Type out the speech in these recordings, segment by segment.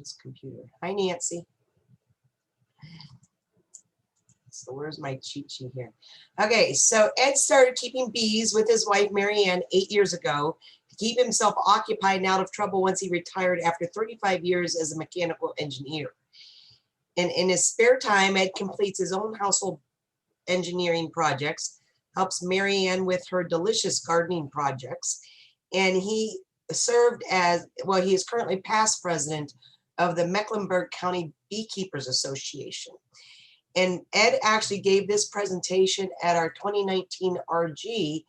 this computer. Hi, Nancy. So where's my cheat sheet here? Okay, so Ed started keeping bees with his wife, Marianne, 8 years ago to keep himself occupied and out of trouble once he retired after 35 years as a mechanical engineer. And in his spare time, Ed completes his own household engineering projects, helps Marianne with her delicious gardening projects, and he served as, well, he is currently past president of the Mecklenburg County Beekeepers Association. And Ed actually gave this presentation at our 2019 RG,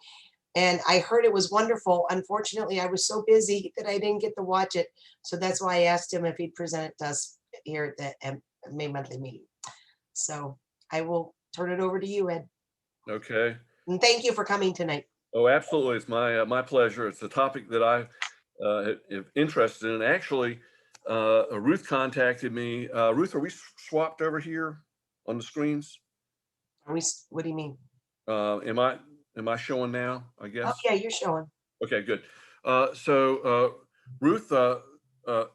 and I heard it was wonderful. Unfortunately, I was so busy that I didn't get to watch it, so that's why I asked him if he'd present it to us here at the May monthly meeting. So I will turn it over to you, Ed. Okay. And thank you for coming tonight. Oh, absolutely. It's my pleasure. It's a topic that I am interested in. Actually, Ruth contacted me. Ruth, are we swapped over here on the screens? Are we? What do you mean? Am I showing now? I guess. Oh yeah, you're showing. Okay, good. Ruth,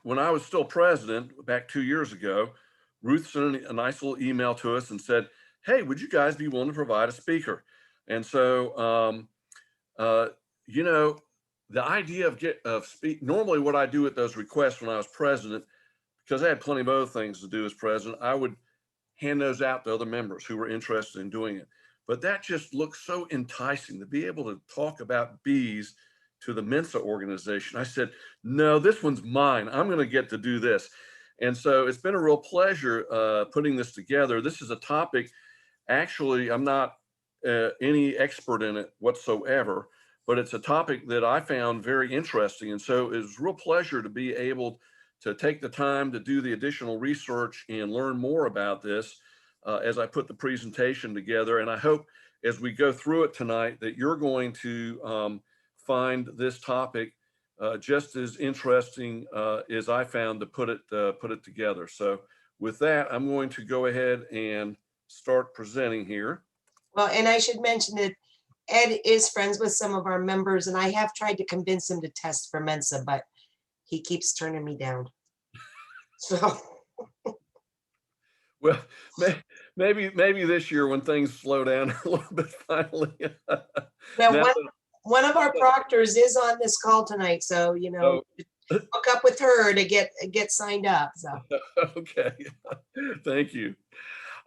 when I was still president back 2 years ago, Ruth sent a nice little email to us and said, "Hey, would you guys be willing to provide a speaker?" And so, you know, the idea of normally what I do at those requests when I was president, because I had plenty of other things to do as president, I would hand those out to other members who were interested in doing it. But that just looks so enticing to be able to talk about bees to the Mensa organization. I said, no, this one's mine. I'm going to get to do this. And so it's been a real pleasure putting this together. This is a topic, actually, I'm not any expert in it whatsoever, but it's a topic that I found very interesting. And so it was a real pleasure to be able to take the time to do the additional research and learn more about this as I put the presentation together. And I hope as we go through it tonight that you're going to find this topic just as interesting as I found to put it together. So with that, I'm going to go ahead and start presenting here. Well, and I should mention that Ed is friends with some of our members, and I have tried to convince him to test for Mensa, but he keeps turning me down. So, well, maybe this year when things slow down a little bit, finally. now one of our proctors is on this call tonight, so you know, hook up with her to get signed up. So, okay, thank you.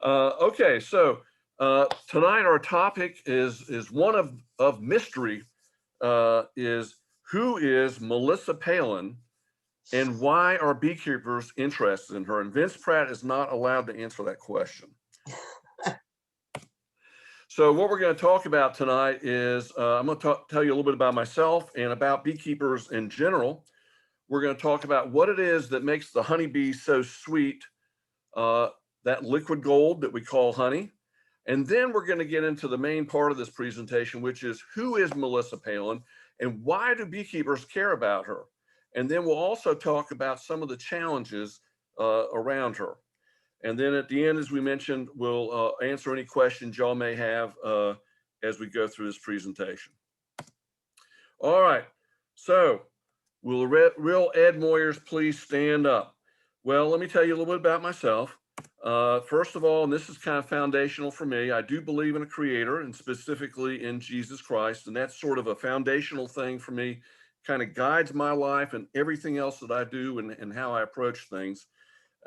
Okay, so tonight our topic is one of mystery. Is who is Melissa Palyn, and why are beekeepers interested in her? And Vince Pratt is not allowed to answer that question. So what we're going to talk about tonight is I'm going to tell you a little bit about myself and about beekeepers in general. We're going to talk about what it is that makes the honeybee so sweet, that liquid gold that we call honey. And then we're going to get into the main part of this presentation, which is who is Melissa Palyn and why do beekeepers care about her? And then we'll also talk about some of the challenges around her. And then at the end, as we mentioned, we'll answer any questions y'all may have as we go through this presentation. All right, so will real Ed Moyers please stand up? Well, let me tell you a little bit about myself. First of all, and this is kind of foundational for me, I do believe in a creator and specifically in Jesus Christ. And that's sort of a foundational thing for me, kind of guides my life and everything else that I do and how I approach things.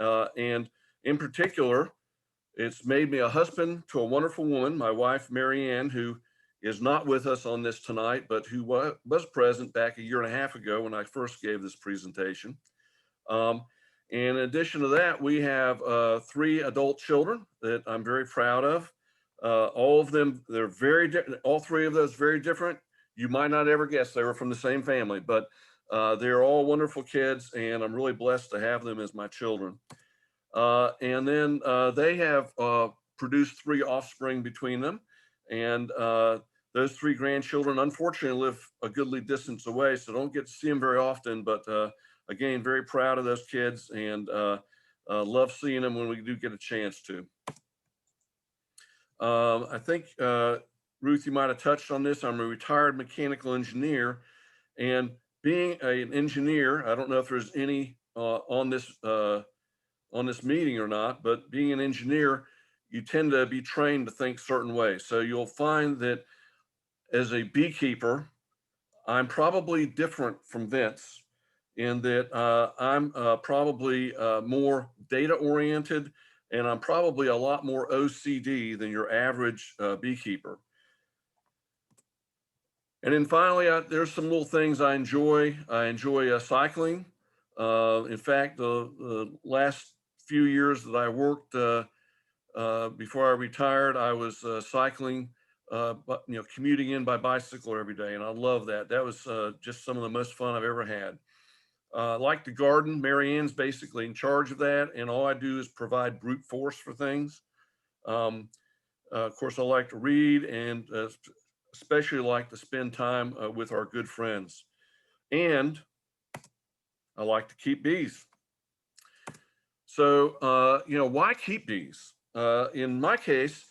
And in particular, it's made me a husband to a wonderful woman, my wife, Marianne, who is not with us on this tonight, but who was present back a year and a half ago when I first gave this presentation. And in addition to that, we have 3 adult children that I'm very proud of. All of them, they're very different. All 3 of those very different. You might not ever guess they were from the same family, but they're all wonderful kids, and I'm really blessed to have them as my children. And then they have produced 3 offspring between them. And those 3 grandchildren, unfortunately, live a goodly distance away, so don't get to see them very often. But again, very proud of those kids and love seeing them when we do get a chance to. I think, Ruth, you might have touched on this. I'm a retired mechanical engineer. And being an engineer, I don't know if there's any on this meeting or not, but being an engineer, you tend to be trained to think certain ways. So you'll find that as a beekeeper, I'm probably different from Vince in that I'm probably more data oriented, and I'm probably a lot more OCD than your average beekeeper. And then finally, there's some little things I enjoy. I enjoy cycling. In fact, the last few years that I worked before I retired, I was cycling, but commuting in by bicycle every day, and I love that. That was just some of the most fun I've ever had. I like to garden. Mary Ann's basically in charge of that, and all I do is provide brute force for things. Of course, I like to read, and especially like to spend time with our good friends. And I like to keep bees. So, why keep bees? In my case,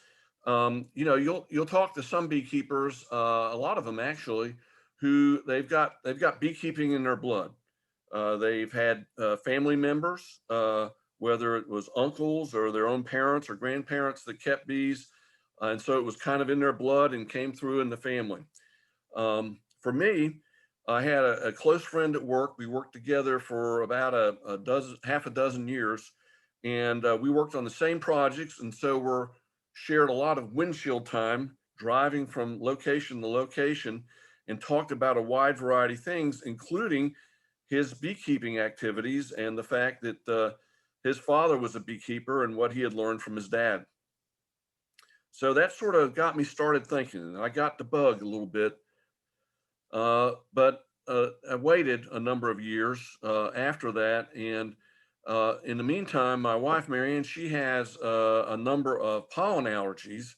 you'll talk to some beekeepers, a lot of them actually, who they've got beekeeping in their blood. They've had family members, whether it was uncles or their own parents or grandparents that kept bees, and so it was kind of in their blood and came through in the family. For me, I had a close friend at work. We worked together for about half a dozen years, and we worked on the same projects, and so we're shared a lot of windshield time driving from location to location, and talked about a wide variety of things, including his beekeeping activities and the fact that his father was a beekeeper and what he had learned from his dad. So that sort of got me started thinking, and I got the bug a little bit. But I waited a number of years after that. And in the meantime, my wife, Marianne, she has a number of pollen allergies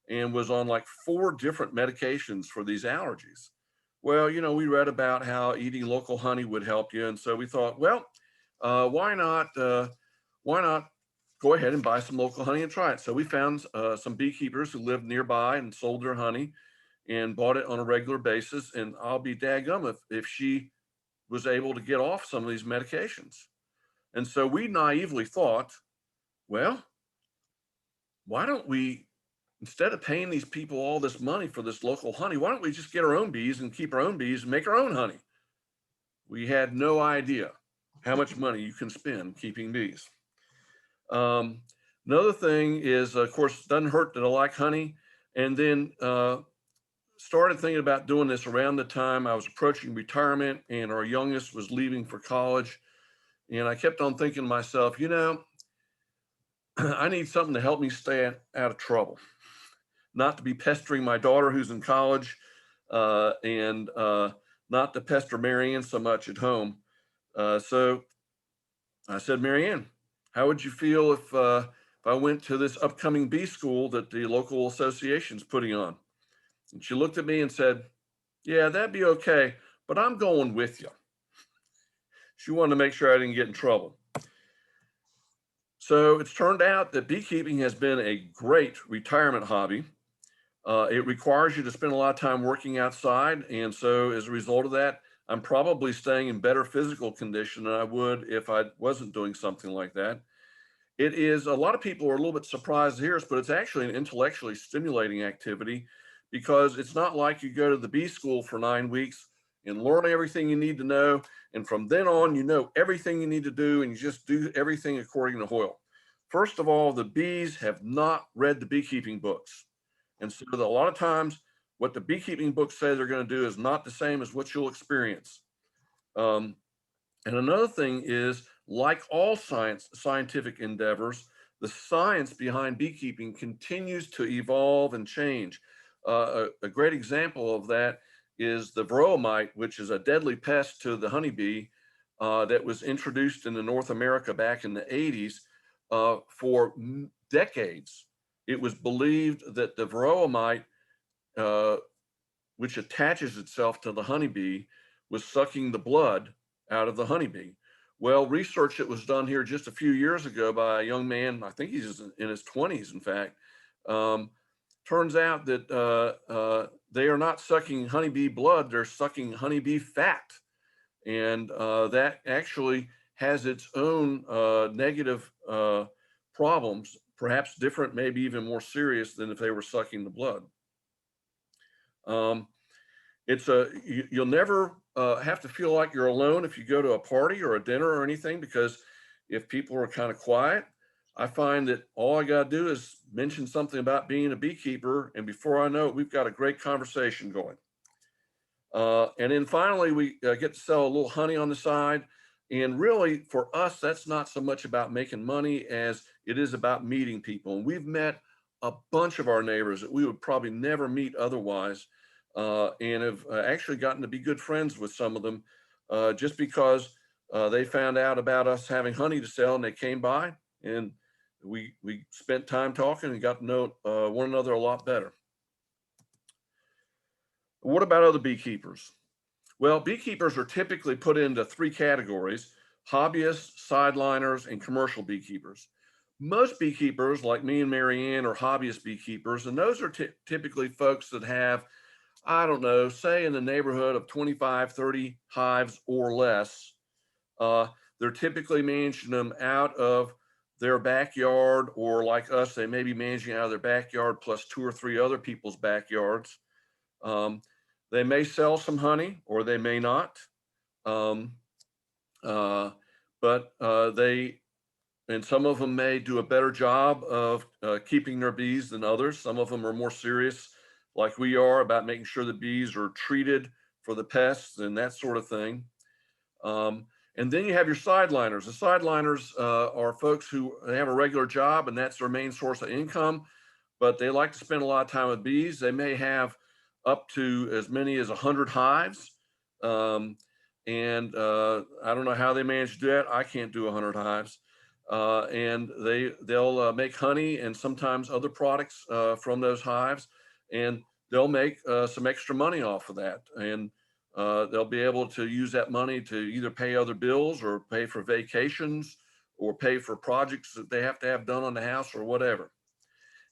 and was on like 4 different medications for these allergies. Well, we read about how eating local honey would help you. And so we thought, well, why not go ahead and buy some local honey and try it? So we found some beekeepers who lived nearby and sold their honey and bought it on a regular basis. And I'll be daggum if she was able to get off some of these medications. And so we naively thought, well, why don't we, instead of paying these people all this money for this local honey, why don't we just get our own bees and keep our own bees and make our own honey? We had no idea how much money you can spend keeping bees. Another thing is, of course, it doesn't hurt that I like honey. And then started thinking about doing this around the time I was approaching retirement and our youngest was leaving for college. And I kept on thinking to myself, I need something to help me stay out of trouble, not to be pestering my daughter who's in college, and not to pester Marianne so much at home. So I said, Marianne, how would you feel if I went to this upcoming bee school that the local association's putting on? And she looked at me and said, yeah, that'd be okay, but I'm going with you. She wanted to make sure I didn't get in trouble. So it's turned out that beekeeping has been a great retirement hobby. It requires you to spend a lot of time working outside. And so as a result of that, I'm probably staying in better physical condition than I would if I wasn't doing something like that. It is, a lot of people are a little bit surprised to hear this, but it's actually an intellectually stimulating activity because it's not like you go to the bee school for 9 weeks and learn everything you need to know. And from then on, you know everything you need to do and you just do everything according to Hoyle. First of all, the bees have not read the beekeeping books. And so a lot of times what the beekeeping books say they're going to do is not the same as what you'll experience. And another thing is, like all scientific endeavors, the science behind beekeeping continues to evolve and change. A great example of that is the varroa mite, which is a deadly pest to the honeybee that was introduced into North America back in the 80s. For decades, it was believed that the varroa mite, which attaches itself to the honeybee, was sucking the blood out of the honeybee. Well, research that was done here just a few years ago by a young man, I think he's in his 20s, in fact, turns out that they are not sucking honeybee blood, they're sucking honeybee fat. And that actually has its own negative problems, perhaps different, maybe even more serious than if they were sucking the blood. You'll never have to feel like you're alone if you go to a party or a dinner or anything, because if people are kind of quiet, I find that all I got to do is mention something about being a beekeeper, and before I know it, we've got a great conversation going. And then finally, we get to sell a little honey on the side. And really, for us, that's not so much about making money as it is about meeting people. And we've met a bunch of our neighbors that we would probably never meet otherwise, and have actually gotten to be good friends with some of them just because they found out about us having honey to sell, and they came by, and we spent time talking and got to know one another a lot better. What about other beekeepers? Well, beekeepers are typically put into three categories: hobbyists, sideliners, and commercial beekeepers. Most beekeepers, like me and Marianne, are hobbyist beekeepers, and those are typically folks that have, I don't know, say in the neighborhood of 25, 30 hives or less. They're typically managing them out of their backyard, or like us, they may be managing out of their backyard plus 2 or 3 other people's backyards. They may sell some honey or they may not. But and some of them may do a better job of keeping their bees than others. Some of them are more serious, like we are, about making sure the bees are treated for the pests and that sort of thing. And then you have your sideliners. The sideliners are folks who have a regular job and that's their main source of income, but they like to spend a lot of time with bees. They may have up to as many as 100 hives. I don't know how they manage to do that. I can't do 100 hives. And they'll make honey and sometimes other products from those hives, and they'll make some extra money off of that. And they'll be able to use that money to either pay other bills or pay for vacations or pay for projects that they have to have done on the house or whatever.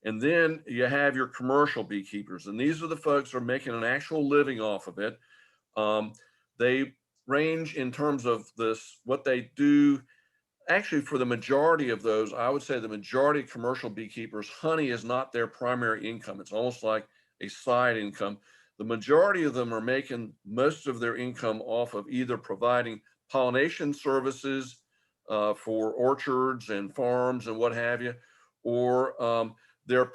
And then you have your commercial beekeepers, and these are the folks who are making an actual living off of it. They range in terms of what they do. Actually, for the majority of those, I would say the majority of commercial beekeepers, honey is not their primary income. It's almost like a side income. The majority of them are making most of their income off of either providing pollination services for orchards and farms and what have you, or they're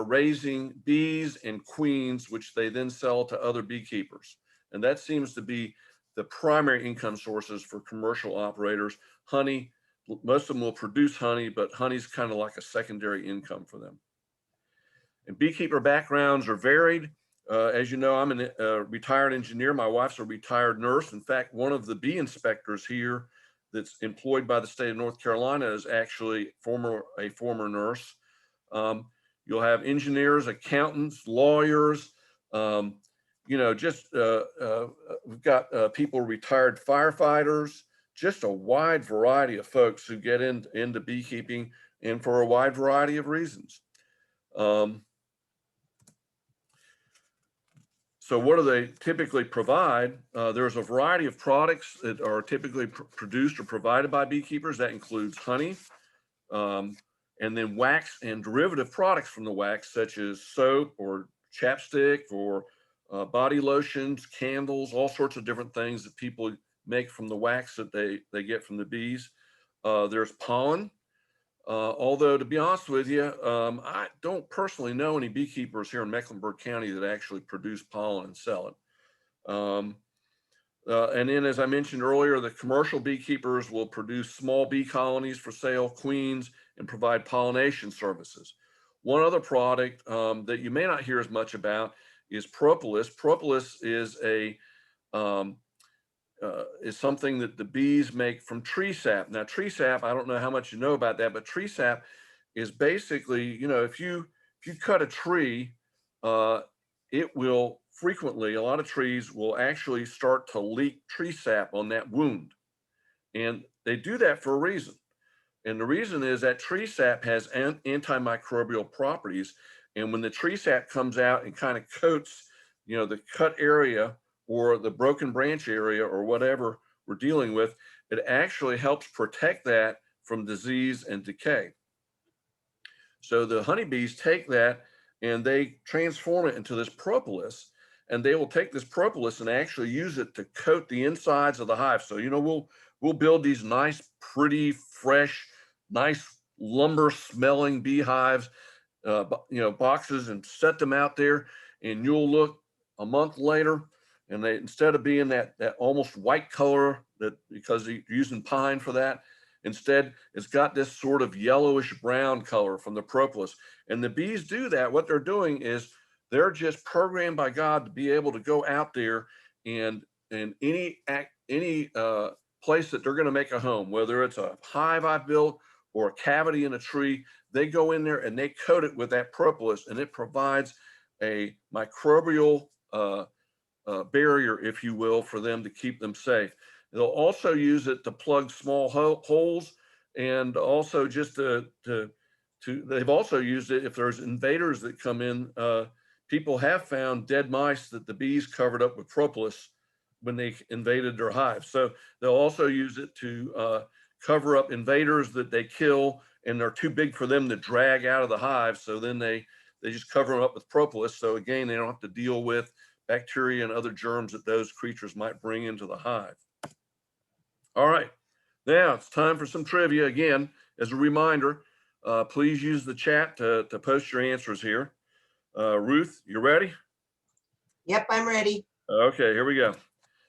raising bees and queens, which they then sell to other beekeepers. And that seems to be the primary income sources for commercial operators. Honey, most of them will produce honey, but honey's kind of like a secondary income for them. And beekeeper backgrounds are varied. As you know, I'm a retired engineer. My wife's a retired nurse. In fact, one of the bee inspectors here that's employed by the state of North Carolina is actually a former nurse. You'll have engineers, accountants, lawyers. We've got people, retired firefighters, just a wide variety of folks who get into beekeeping, and for a wide variety of reasons. So what do they typically provide? There's a variety of products that are typically produced or provided by beekeepers. That includes honey, and then wax and derivative products from the wax, such as soap or chapstick or body lotions, candles, all sorts of different things that people make from the wax that they get from the bees. There's pollen. Although, to be honest with you, I don't personally know any beekeepers here in Mecklenburg County that actually produce pollen and sell it. And then, as I mentioned earlier, the commercial beekeepers will produce small bee colonies for sale, queens, and provide pollination services. One other product that you may not hear as much about is propolis. Propolis is is something that the bees make from tree sap. Now, tree sap, I don't know how much you know about that, but tree sap is basically, if you cut a tree, it will frequently, a lot of trees will actually start to leak tree sap on that wound. And they do that for a reason. And the reason is that tree sap has antimicrobial properties. And when the tree sap comes out and kind of coats, the cut area or the broken branch area or whatever we're dealing with, it actually helps protect that from disease and decay. So the honeybees take that and they transform it into this propolis, and they will take this propolis and actually use it to coat the insides of the hive. So, you know, we'll build these nice, pretty, fresh, nice lumber smelling beehives, you know, boxes, and set them out there, and you'll look a month later, and they, instead of being that almost white color, that because you're using pine for that, instead it's got this sort of yellowish brown color from the propolis. And the bees do that. What they're doing is they're just programmed by God to be able to go out there and any place that they're going to make a home, whether it's a hive I've built or a cavity in a tree, they go in there and they coat it with that propolis, and it provides a microbial barrier, if you will, for them to keep them safe. They'll also use it to plug small holes, and also just they've also used it if there's invaders that come in. People have found dead mice that the bees covered up with propolis when they invaded their hive. So they'll also use it to cover up invaders that they kill and they're too big for them to drag out of the hive. So then they just cover them up with propolis. So again, they don't have to deal with bacteria and other germs that those creatures might bring into the hive. All right, now it's time for some trivia. Again, as a reminder, please use the chat to post your answers here. Ruth, you ready? Yep, I'm ready. Okay, here we go.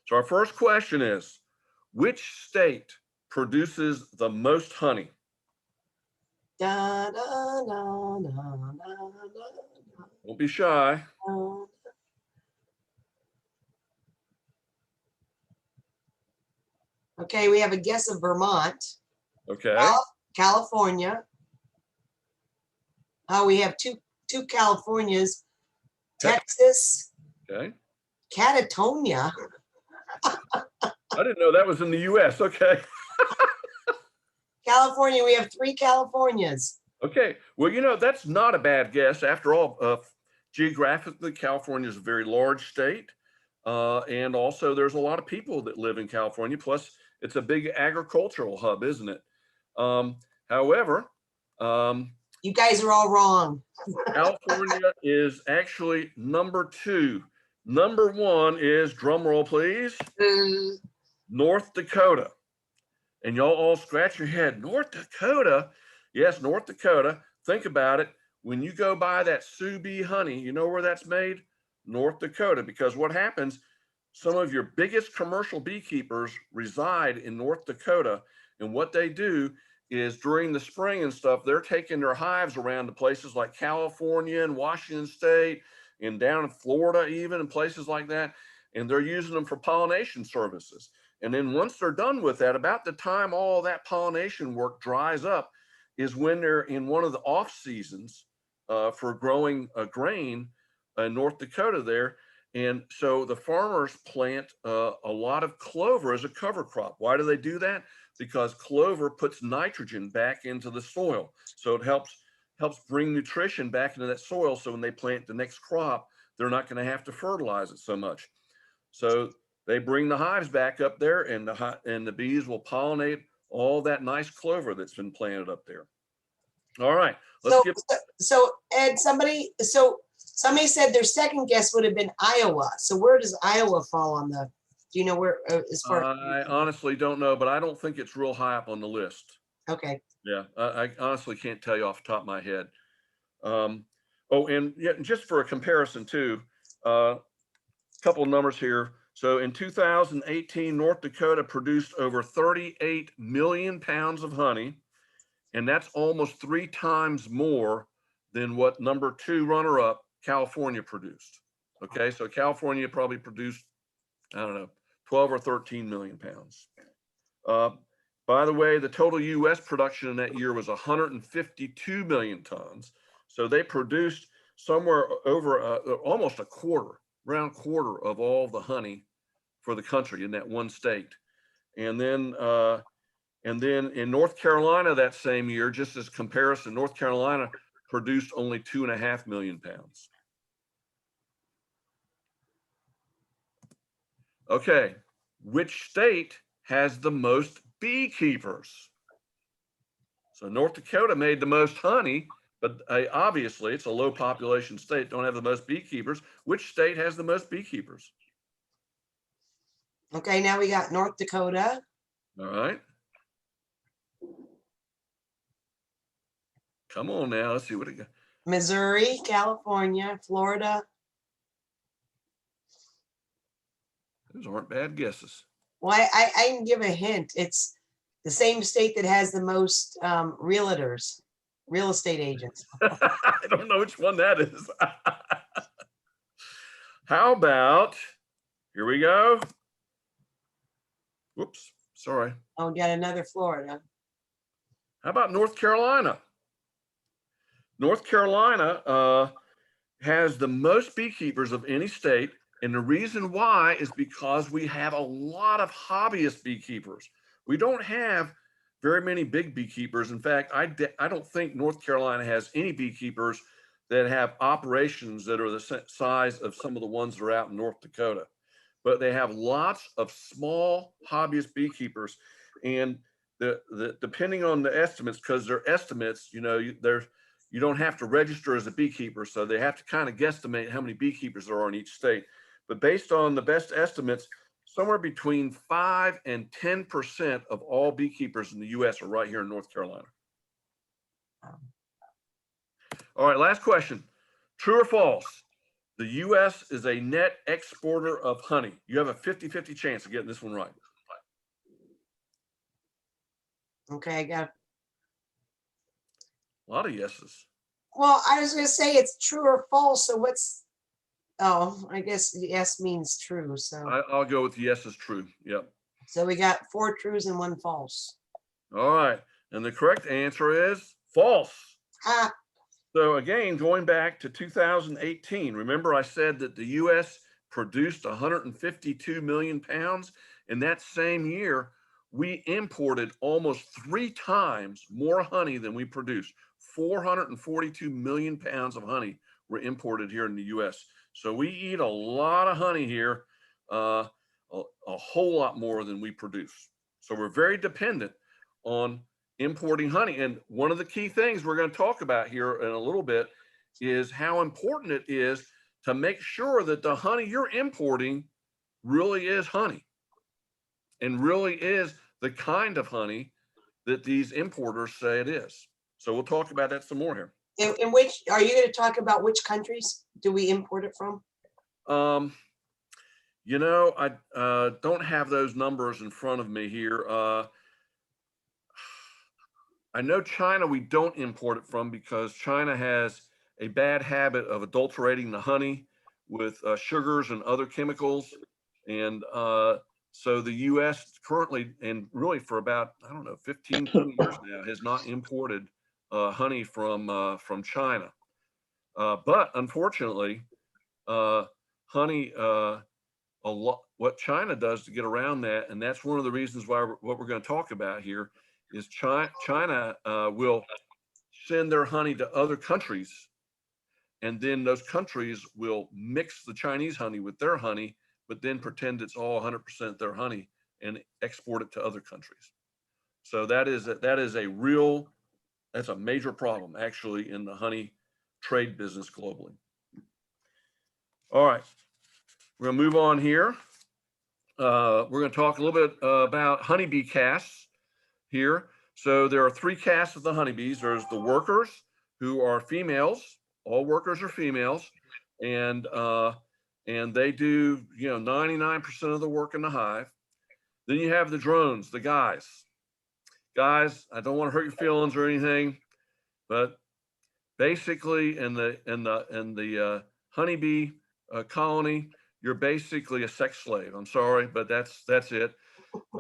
So our first question is, which state produces the most honey? Da, da, da, da, da, da, Don't be shy. da. Okay, we have a guess of Vermont. Okay. California. Oh, we have two Californias. Texas. Okay. Catatonia. I didn't know that was in the US. Okay. California, we have 3 Californias. Okay. Well, you know, that's not a bad guess. After all, geographically, California is a very large state. And also there's a lot of people that live in California. Plus, it's a big agricultural hub, isn't it? However, You guys are all wrong. California is actually number 2. Number 1 is, drum roll please, North Dakota. And y'all all scratch your head. North Dakota? Yes, North Dakota. Think about it. When you go buy that Sioux bee honey, you know where that's made? North Dakota. Because what happens, some of your biggest commercial beekeepers reside in North Dakota. And what they do is during the spring and stuff, they're taking their hives around to places like California and Washington State and down in Florida even, and places like that. And they're using them for pollination services. And then once they're done with that, about the time all that pollination work dries up is when they're in one of the off seasons for growing a grain in North Dakota there. And so the farmers plant a lot of clover as a cover crop. Why do they do that? Because clover puts nitrogen back into the soil. So it helps bring nutrition back into that soil. So when they plant the next crop, they're not going to have to fertilize it so much. So they bring the hives back up there, and the bees will pollinate all that nice clover that's been planted up there. All right. So Ed, somebody said their second guess would have been Iowa. So where does Iowa fall on the? Do you know where? As far I honestly don't know, but I don't think it's real high up on the list. Okay. Yeah, I honestly can't tell you off the top of my head. Oh, and yeah, just for a comparison too, a couple of numbers here. So in 2018, North Dakota produced over 38 million pounds of honey, and that's almost 3 times more than what number 2 runner-up California produced. Okay, so California probably produced, I don't know, 12 or 13 million pounds. By the way, the total US production in that year was 152 million tons. So they produced somewhere over almost around quarter of all the honey for the country in that one state. And then in North Carolina that same year, just as comparison, North Carolina produced only 2.5 million pounds. Okay, which state has the most beekeepers. So North Dakota made the most honey, but obviously it's a low population state, don't have the most beekeepers. Which state has the most beekeepers? Okay, now we got North Dakota, All right. Come on now, let's see what it got. Missouri, California, Florida. Those aren't bad guesses. Well, I can give a hint. It's the same state that has the most realtors, real estate agents. I don't know which one that is. How about, here we go. Whoops, sorry. Oh, we got another Florida. How about North Carolina? North Carolina has the most beekeepers of any state. And the reason why is because we have a lot of hobbyist beekeepers. We don't have very many big beekeepers. In fact, I don't think North Carolina has any beekeepers that have operations that are the size of some of the ones that are out in North Dakota. But they have lots of small hobbyist beekeepers. And depending on the estimates, because they're estimates, you know, you don't have to register as a beekeeper. So they have to kind of guesstimate how many beekeepers there are in each state. But based on the best estimates, somewhere between 5 and 10% of all beekeepers in the US are right here in North Carolina. All right, last question. True or false? The US is a net exporter of honey. You have a 50-50 chance of getting this one right. Okay, I got. A lot of yeses. Well, I was going to say it's true or false. So what's? Oh, I guess yes means true. So I'll go with yes is true. Yep. so we got 4 trues and 1 false. All right. And the correct answer is false. Ah, So again, going back to 2018, remember I said that the US produced 152 million pounds. In that same year, we imported almost 3 times more honey than we produced. 442 million pounds of honey were imported here in the US. So we eat a lot of honey here, a whole lot more than we produce. So we're very dependent on importing honey. And one of the key things we're going to talk about here in a little bit is how important it is to make sure that the honey you're importing really is honey and really is the kind of honey that these importers say it is. So we'll talk about that some more here. in which are you going to talk about? Which countries do we import it from? You know, I don't have those numbers in front of me here. I know China we don't import it from because China has a bad habit of adulterating the honey with sugars and other chemicals. And so the US currently, and really for about, I don't know, 15, 20 years now, has not imported honey from China. But unfortunately, honey, a lot, what China does to get around that, and that's one of the reasons why what we're going to talk about here, is China will send their honey to other countries, and then those countries will mix the Chinese honey with their honey, but then pretend it's all 100% their honey and export it to other countries. So that's a major problem actually in the honey trade business globally. All right, we're gonna move on here. We're gonna talk a little bit about honeybee castes here. So there are 3 castes of the honeybees. There's the workers, who are females. All workers are females, and they do 99% of the work in the hive. Then you have the drones, the guys. Guys, I don't want to hurt your feelings or anything, but basically in the honeybee colony, you're basically a sex slave. I'm sorry, but that's it.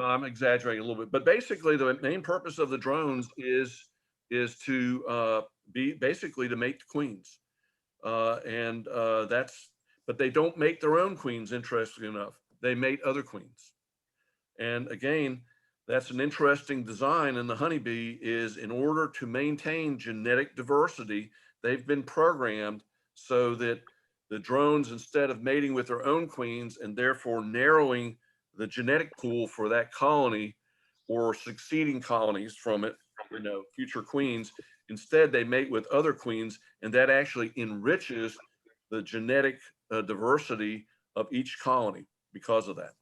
I'm exaggerating a little bit, but basically the main purpose of the drones is to be basically to make the queens, but they don't make their own queens. Interesting enough, they mate other queens, and again, that's an interesting design in the honeybee. Is in order to maintain genetic diversity, they've been programmed so that the drones, instead of mating with their own queens and therefore narrowing the genetic pool for that colony, or succeeding colonies from it, future queens. Instead, they mate with other queens, and that actually enriches the genetic diversity of each colony because of that.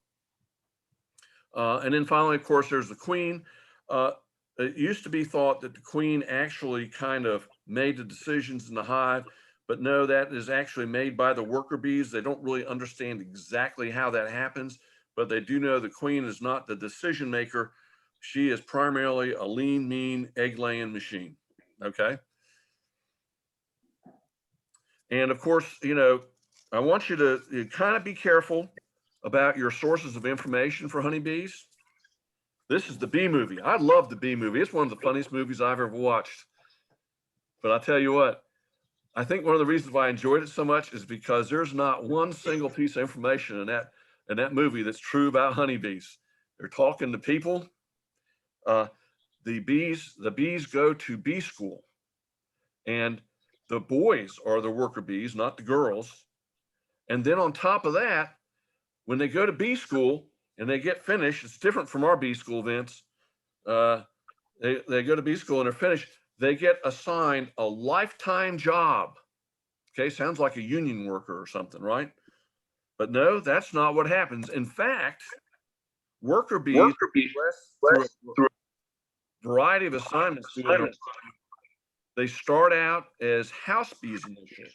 And then finally, of course, there's the queen. It used to be thought that the queen actually kind of made the decisions in the hive, but no, that is actually made by the worker bees. They don't really understand exactly how that happens, but they do know the queen is not the decision maker. She is primarily a lean, mean egg laying machine. Okay. And of course, I want you to kind of be careful about your sources of information for honeybees. This is the Bee Movie. I love the Bee Movie. It's one of the funniest movies I've ever watched. But I'll tell you what, I think one of the reasons why I enjoyed it so much is because there's not one single piece of information in that movie that's true about honeybees. They're talking to people. The bees go to bee school, and the boys are the worker bees, not the girls. And then on top of that, when they go to bee school and they get finished, it's different from our bee school, Vince. They go to bee school and they're finished. They get assigned a lifetime job. Okay, sounds like a union worker or something, right? But no, that's not what happens. In fact, worker bees progress through a variety of assignments. They start out as house bees initially.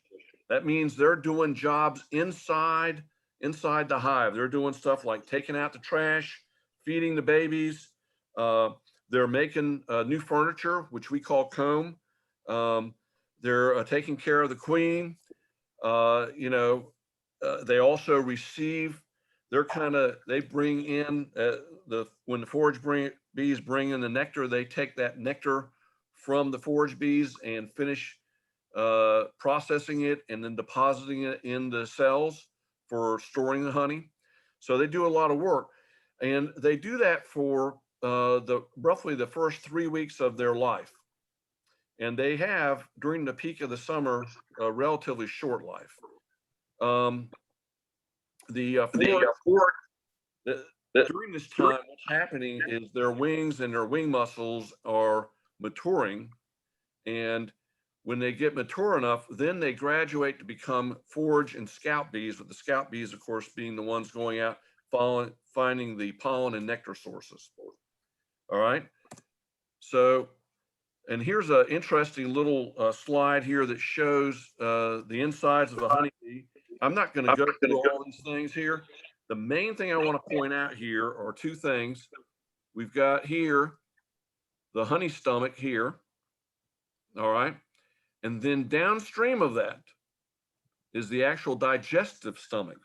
That means they're doing jobs inside the hive. They're doing stuff like taking out the trash, feeding the babies. They're making new furniture, which we call comb. They're taking care of the queen. They also receive. They bring in when the bees bring in the nectar, they take that nectar from the forage bees and finish processing it and then depositing it in the cells for storing the honey. So they do a lot of work, and they do that for roughly the first 3 weeks of their life. And they have, during the peak of the summer, a relatively short life. During this time, what's happening is their wings and their wing muscles are maturing, and when they get mature enough, then they graduate to become forage and scout bees, with the scout bees, of course, being the ones going out finding the pollen and nectar sources. All right. So, and here's an interesting little slide here that shows the insides of a honeybee. I'm not going to go through all these things here. The main thing I want to point out here are two things. We've got here the honey stomach here. All right. And then downstream of that is the actual digestive stomach.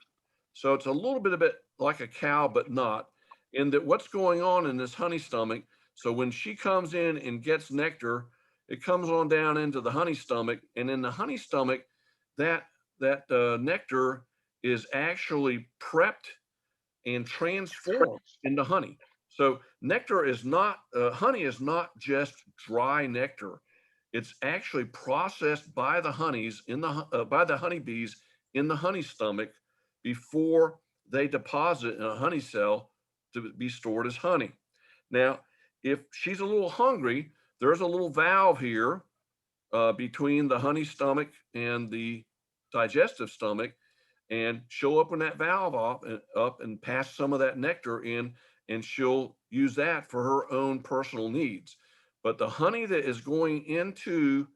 So it's a little bit like a cow, but not. In that what's going on in this honey stomach, so when she comes in and gets nectar, it comes on down into the honey stomach. And in the honey stomach, that nectar is actually prepped and transformed into honey. So honey is not just dry nectar. It's actually processed by the honeybees in the honey stomach before they deposit in a honey cell to be stored as honey. Now, if she's a little hungry, there's a little valve here between the honey stomach and the digestive stomach, and she'll open that valve up and pass some of that nectar in, and she'll use that for her own personal needs. But the honey that is going into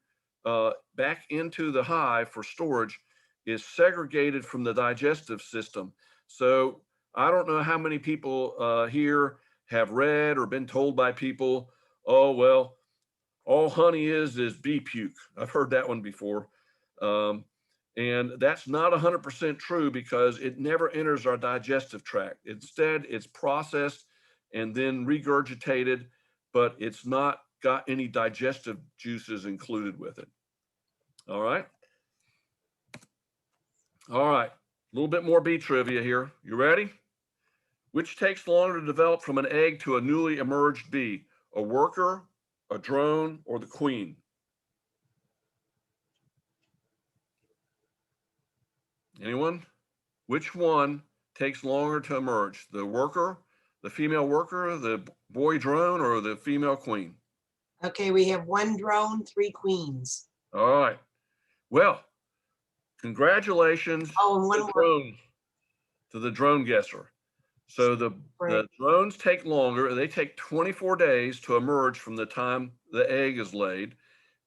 back into the hive for storage is segregated from the digestive system. So I don't know how many people here have read or been told by people, oh, well, all honey is bee puke. I've heard that one before. And that's not 100% true, because it never enters our digestive tract. Instead, it's processed and then regurgitated, but it's not got any digestive juices included with it. All right. All right. A little bit more bee trivia here. You ready? Which takes longer to develop from an egg to a newly emerged bee? A worker, a drone, or the queen? Anyone? Which one takes longer to emerge? The worker, The female worker, the boy drone, or the female queen? Okay, we have 1 drone, 3 queens. All right. Well, congratulations Oh, and to 1 the more. drone, to the drone guesser. So the Right. drones take longer. They take 24 days to emerge from the time the egg is laid,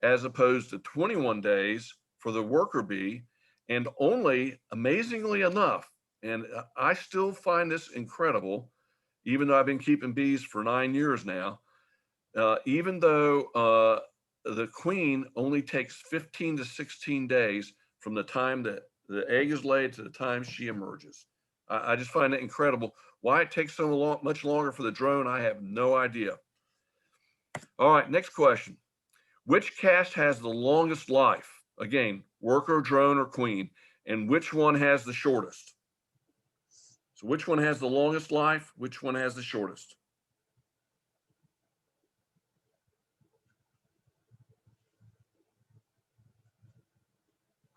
as opposed to 21 days for the worker bee. And only, amazingly enough, and I still find this incredible, even though I've been keeping bees for 9 years now, even though the queen only takes 15 to 16 days from the time that the egg is laid to the time she emerges. I just find it incredible. Why it takes much longer for the drone, I have no idea. All right, next question. Which caste has the longest life? Again, worker, drone, or queen, and which one has the shortest? So which one has the longest life? Which one has the shortest?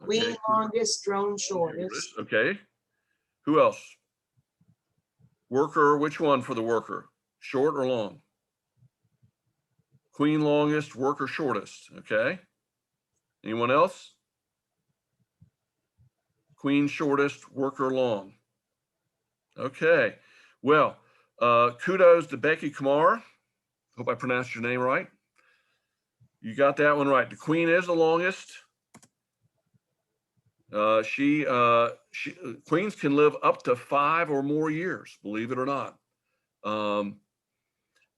Queen Okay, longest, drone shortest. okay. Who else? Worker, which one for the worker? Short or long? Queen longest, worker shortest. Okay. Anyone else? Queen shortest, worker long. Okay. Well, kudos to Becky Kumar. Hope I pronounced your name right. You got that one right. The queen is the longest. Queens can live up to 5 or more years, believe it or not.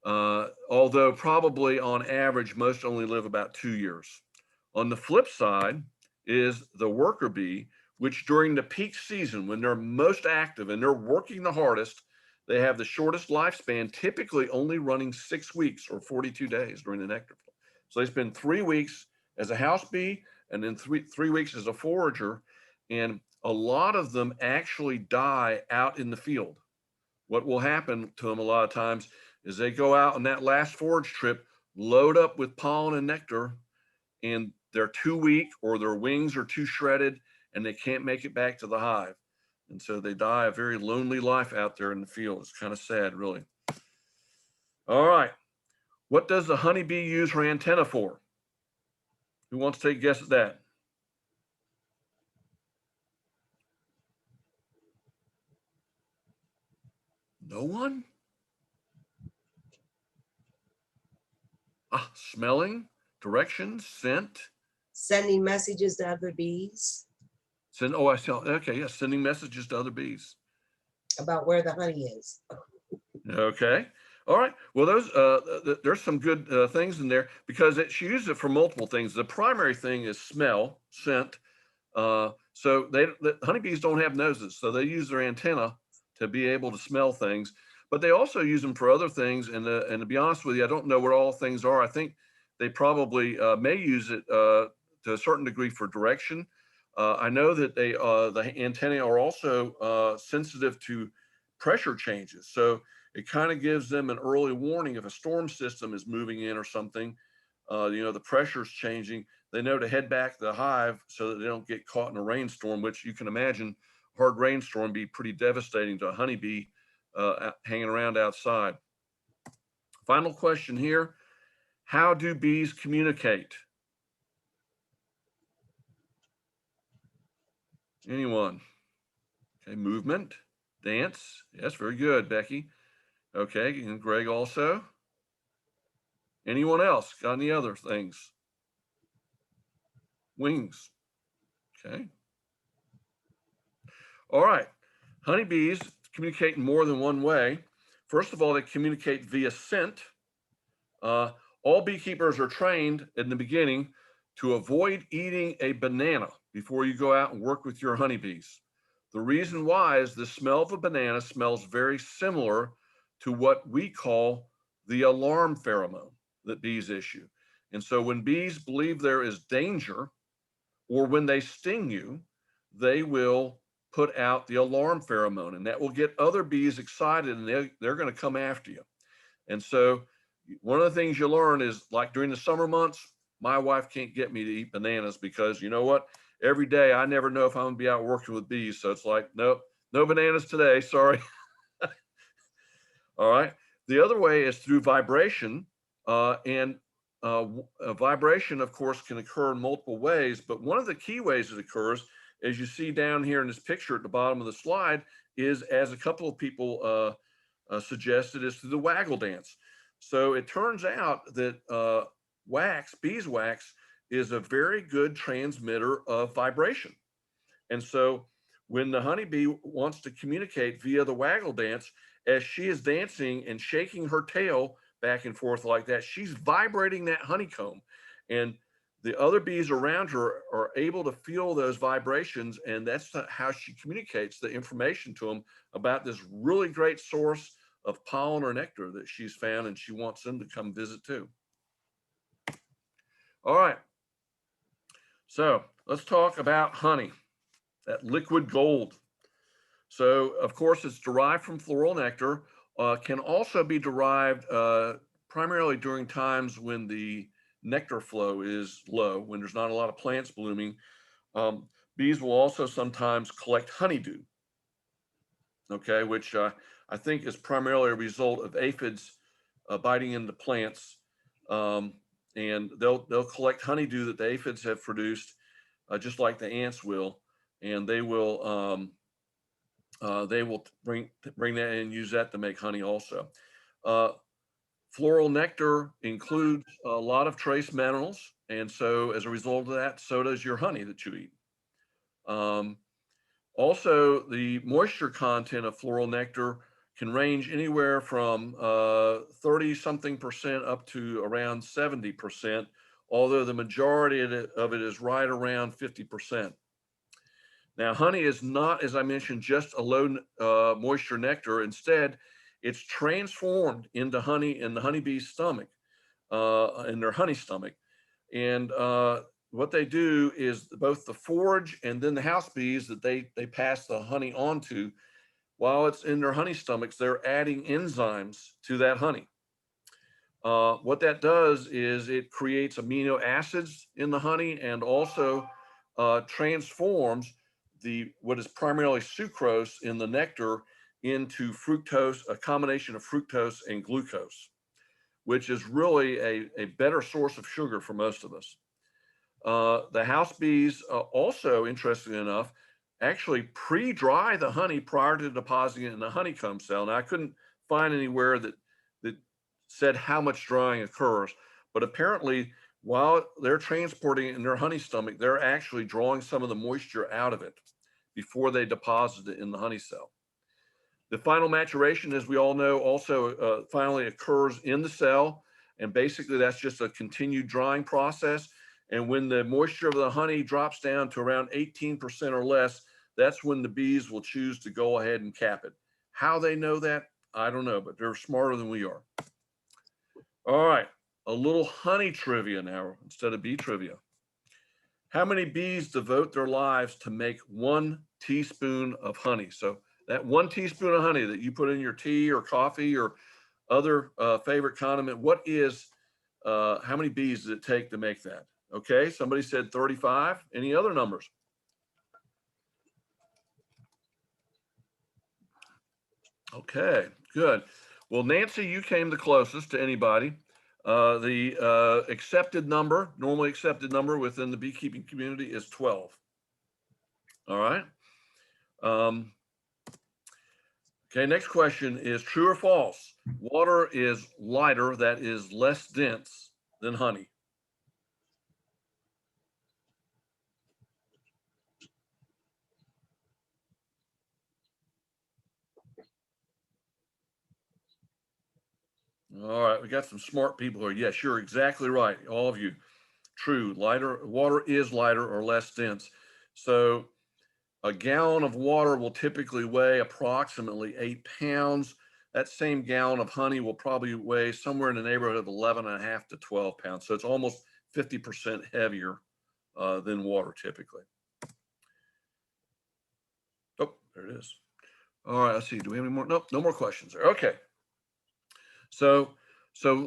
Although probably on average, most only live about 2 years. On the flip side is the worker bee, which during the peak season, when they're most active and they're working the hardest, they have the shortest lifespan, typically only running 6 weeks or 42 days during the nectar flow. So they spend 3 weeks as a house bee and then three weeks as a forager. And a lot of them actually die out in the field. What will happen to them a lot of times is they go out on that last forage trip, load up with pollen and nectar, and they're too weak or their wings are too shredded and they can't make it back to the hive. And so they die a very lonely life out there in the field. It's kind of sad, really. All right. What does the honeybee use her antenna for? Who wants to take a guess at that? No one? Smelling, directions, scent. Sending messages to other bees I see. Okay, yeah, sending messages to other bees. about where the honey is. Okay. All right. Well, there's some good things in there because she uses it for multiple things. The primary thing is smell, scent. So the honeybees don't have noses, so they use their antenna to be able to smell things. But they also use them for other things. And to be honest with you, I don't know what all things are. I think they probably may use it to a certain degree for direction. I know that the antennae are also sensitive to pressure changes. So it kind of gives them an early warning if a storm system is moving in or something. The pressure's changing. They know to head back to the hive so that they don't get caught in a rainstorm, which you can imagine a hard rainstorm be pretty devastating to a honeybee hanging around outside. Final question here. How do bees communicate? Anyone? Okay, movement, dance. Yes, very good, Becky. Okay, and Greg also. Anyone else got any other things? Wings. Okay. All right. Honeybees communicate in more than one way. First of all, they communicate via scent. All beekeepers are trained in the beginning to avoid eating a banana before you go out and work with your honeybees. The reason why is the smell of a banana smells very similar to what we call the alarm pheromone that bees issue. And so when bees believe there is danger, or when they sting you, they will put out the alarm pheromone, and that will get other bees excited, and they're going to come after you. And so one of the things you learn is, like during the summer months, my wife can't get me to eat bananas because you know what? Every day I never know if I'm gonna be out working with bees. So it's like, nope, no bananas today. Sorry. All right. The other way is through vibration, and a vibration, of course, can occur in multiple ways, but one of the key ways it occurs, as you see down here in this picture at the bottom of the slide, is, as a couple of people suggested, is through the waggle dance. So it turns out that beeswax is a very good transmitter of vibration. And so when the honeybee wants to communicate via the waggle dance, as she is dancing and shaking her tail back and forth like that, she's vibrating that honeycomb. And the other bees around her are able to feel those vibrations, and that's how she communicates the information to them about this really great source of pollen or nectar that she's found, and she wants them to come visit too. All right, so let's talk about honey, that liquid gold. So of course it's derived from floral nectar, can also be derived primarily during times when the nectar flow is low, when there's not a lot of plants blooming. Bees will also sometimes collect honeydew, okay, which I think is primarily a result of aphids biting into plants. And they'll collect honeydew that the aphids have produced, just like the ants will, and they will bring that in and use that to make honey also. Floral nectar includes a lot of trace minerals, and so as a result of that, so does your honey that you eat. Also, the moisture content of floral nectar can range anywhere from 30-something% up to around 70%, although the majority of it is right around 50%. Now, honey is not, as I mentioned, just a low moisture nectar. Instead, it's transformed into honey in the honeybee's stomach, in their honey stomach. And what they do is both the forage and then the house bees that they pass the honey on to, while it's in their honey stomachs, they're adding enzymes to that honey. What that does is it creates amino acids in the honey, and also transforms what is primarily sucrose in the nectar into fructose, a combination of fructose and glucose, which is really a better source of sugar for most of us. The house bees also, interestingly enough, actually pre-dry the honey prior to depositing it in the honeycomb cell. Now, I couldn't find anywhere that said how much drying occurs, but apparently while they're transporting it in their honey stomach, they're actually drawing some of the moisture out of it before they deposit it in the honey cell. The final maturation, as we all know, also finally occurs in the cell, and basically that's just a continued drying process. And when the moisture of the honey drops down to around 18% or less, that's when the bees will choose to go ahead and cap it. How they know that, I don't know, but they're smarter than we are. All right, a little honey trivia now instead of bee trivia. How many bees devote their lives to make 1 teaspoon of honey? So that 1 teaspoon of honey that you put in your tea or coffee or other favorite condiment, how many bees does it take to make that? Okay, somebody said 35. Any other numbers? Okay, good. Well, Nancy, you came the closest to anybody. The accepted number, normally accepted number within the beekeeping community is 12. All right. Okay, next question is true or false? Water is lighter, that is less dense than honey. All right, we got some smart people here. Yes, you're exactly right. All of you. True, water is lighter or less dense. So a gallon of water will typically weigh approximately 8 pounds. That same gallon of honey will probably weigh somewhere in the neighborhood of 11.5 to 12 pounds. So it's almost 50% heavier than water typically. Oh, there it is. All right, let's see. Do we have any more? Nope, no more questions there. Okay. So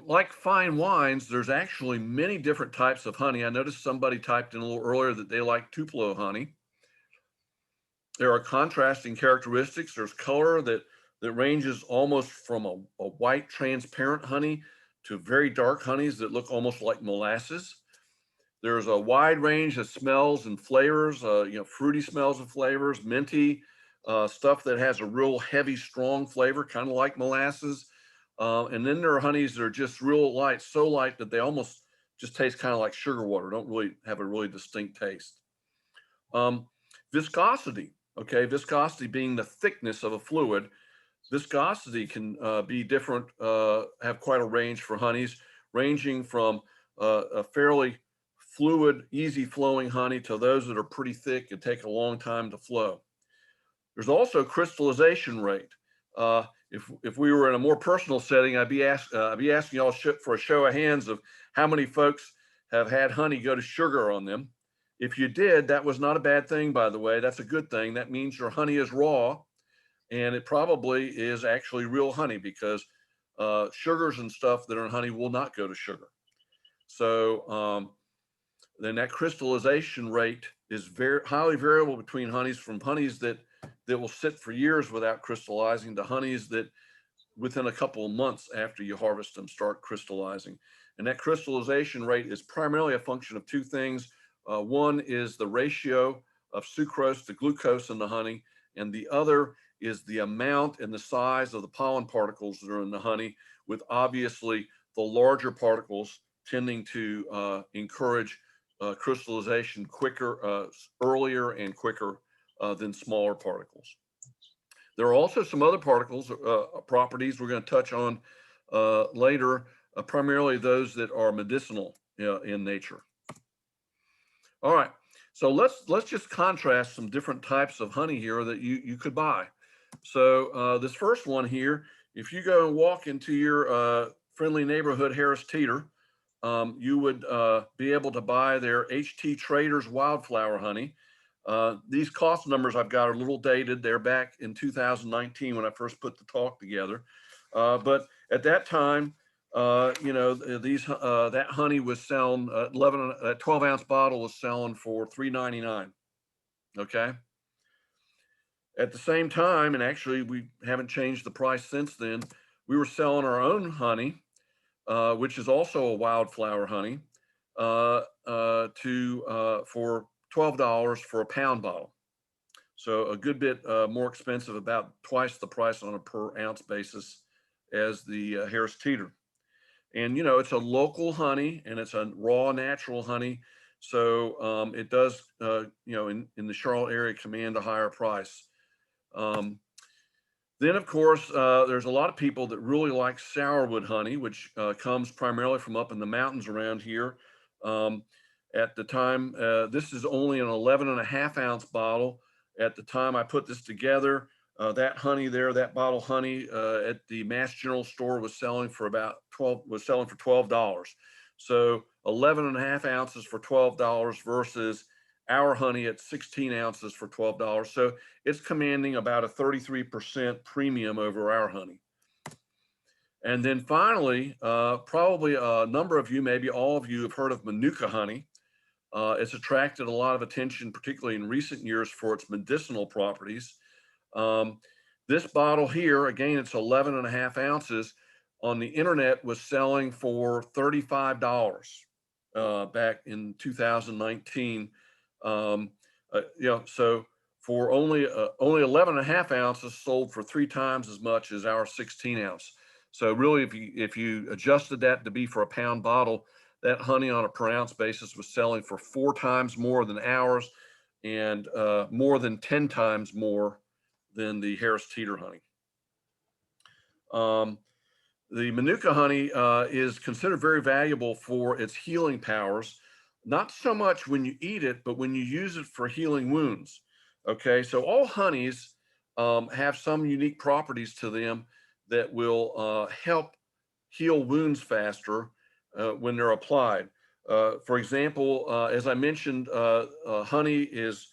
like fine wines, there's actually many different types of honey. I noticed somebody typed in a little earlier that they like Tupelo honey. There are contrasting characteristics. There's color that that ranges almost from a white transparent honey to very dark honeys that look almost like molasses. There's a wide range of smells and flavors, fruity smells and flavors, minty, stuff that has a real heavy, strong flavor, kind of like molasses. And then there are honeys that are just real light, so light that they almost just taste kind of like sugar water, don't really have a really distinct taste. Viscosity, okay, viscosity being the thickness of a fluid. Viscosity can be different, have quite a range for honeys, ranging from a fairly fluid, easy flowing honey to those that are pretty thick and take a long time to flow. There's also crystallization rate. If we were in a more personal setting, I'd be asking y'all for a show of hands of how many folks have had honey go to sugar on them. If you did, that was not a bad thing, by the way. That's a good thing. That means your honey is raw, and it probably is actually real honey, because sugars and stuff that are in honey will not go to sugar. So then that crystallization rate is very highly variable between honeys, from honeys that will sit for years without crystallizing to honeys that within a couple of months after you harvest them start crystallizing. And that crystallization rate is primarily a function of two things. One is the ratio of sucrose to glucose in the honey, and the other is the amount and the size of the pollen particles that are in the honey, with obviously the larger particles tending to encourage crystallization quicker, earlier and quicker than smaller particles. There are also some other particles, properties we're going to touch on later, primarily those that are medicinal in nature. All right, so let's just contrast some different types of honey here that you could buy. So this first one here, if you go and walk into your friendly neighborhood Harris Teeter, you would be able to buy their HT Traders Wildflower Honey. These cost numbers I've got are a little dated. They're back in 2019 when I first put the talk together. But at that time, that honey was selling 12-ounce bottle was selling for $3.99. Okay. At the same time, and actually we haven't changed the price since then, we were selling our own honey, which is also a wildflower honey, for $12 for a pound bottle. So a good bit more expensive, about twice the price on a per ounce basis as the Harris Teeter. And, it's a local honey, and it's a raw natural honey. So it does, in the Charlotte area, command a higher price. Then, of course, there's a lot of people that really like sourwood honey, which comes primarily from up in the mountains around here. At the time, this is only an 11.5-ounce bottle. At the time I put this together, that honey there, that bottle honey at the Mass General store was selling for $12. So 11.5 ounces for $12 versus our honey at 16 ounces for $12. So it's commanding about a 33% premium over our honey. And then finally, probably a number of you, maybe all of you, have heard of Manuka honey. It's attracted a lot of attention, particularly in recent years, for its medicinal properties. This bottle here, again, it's 11.5 ounces, on the internet was selling for $35 back in 2019. So for only 11.5 ounces, sold for 3 times as much as our 16 ounce. So really, if you adjusted that to be for a pound bottle, that honey on a per ounce basis was selling for 4 times more than ours, and more than 10 times more than the Harris Teeter honey. The Manuka honey is considered very valuable for its healing powers, not so much when you eat it, but when you use it for healing wounds. Okay, so all honeys have some unique properties to them that will help heal wounds faster when they're applied. For example, as I mentioned, honey is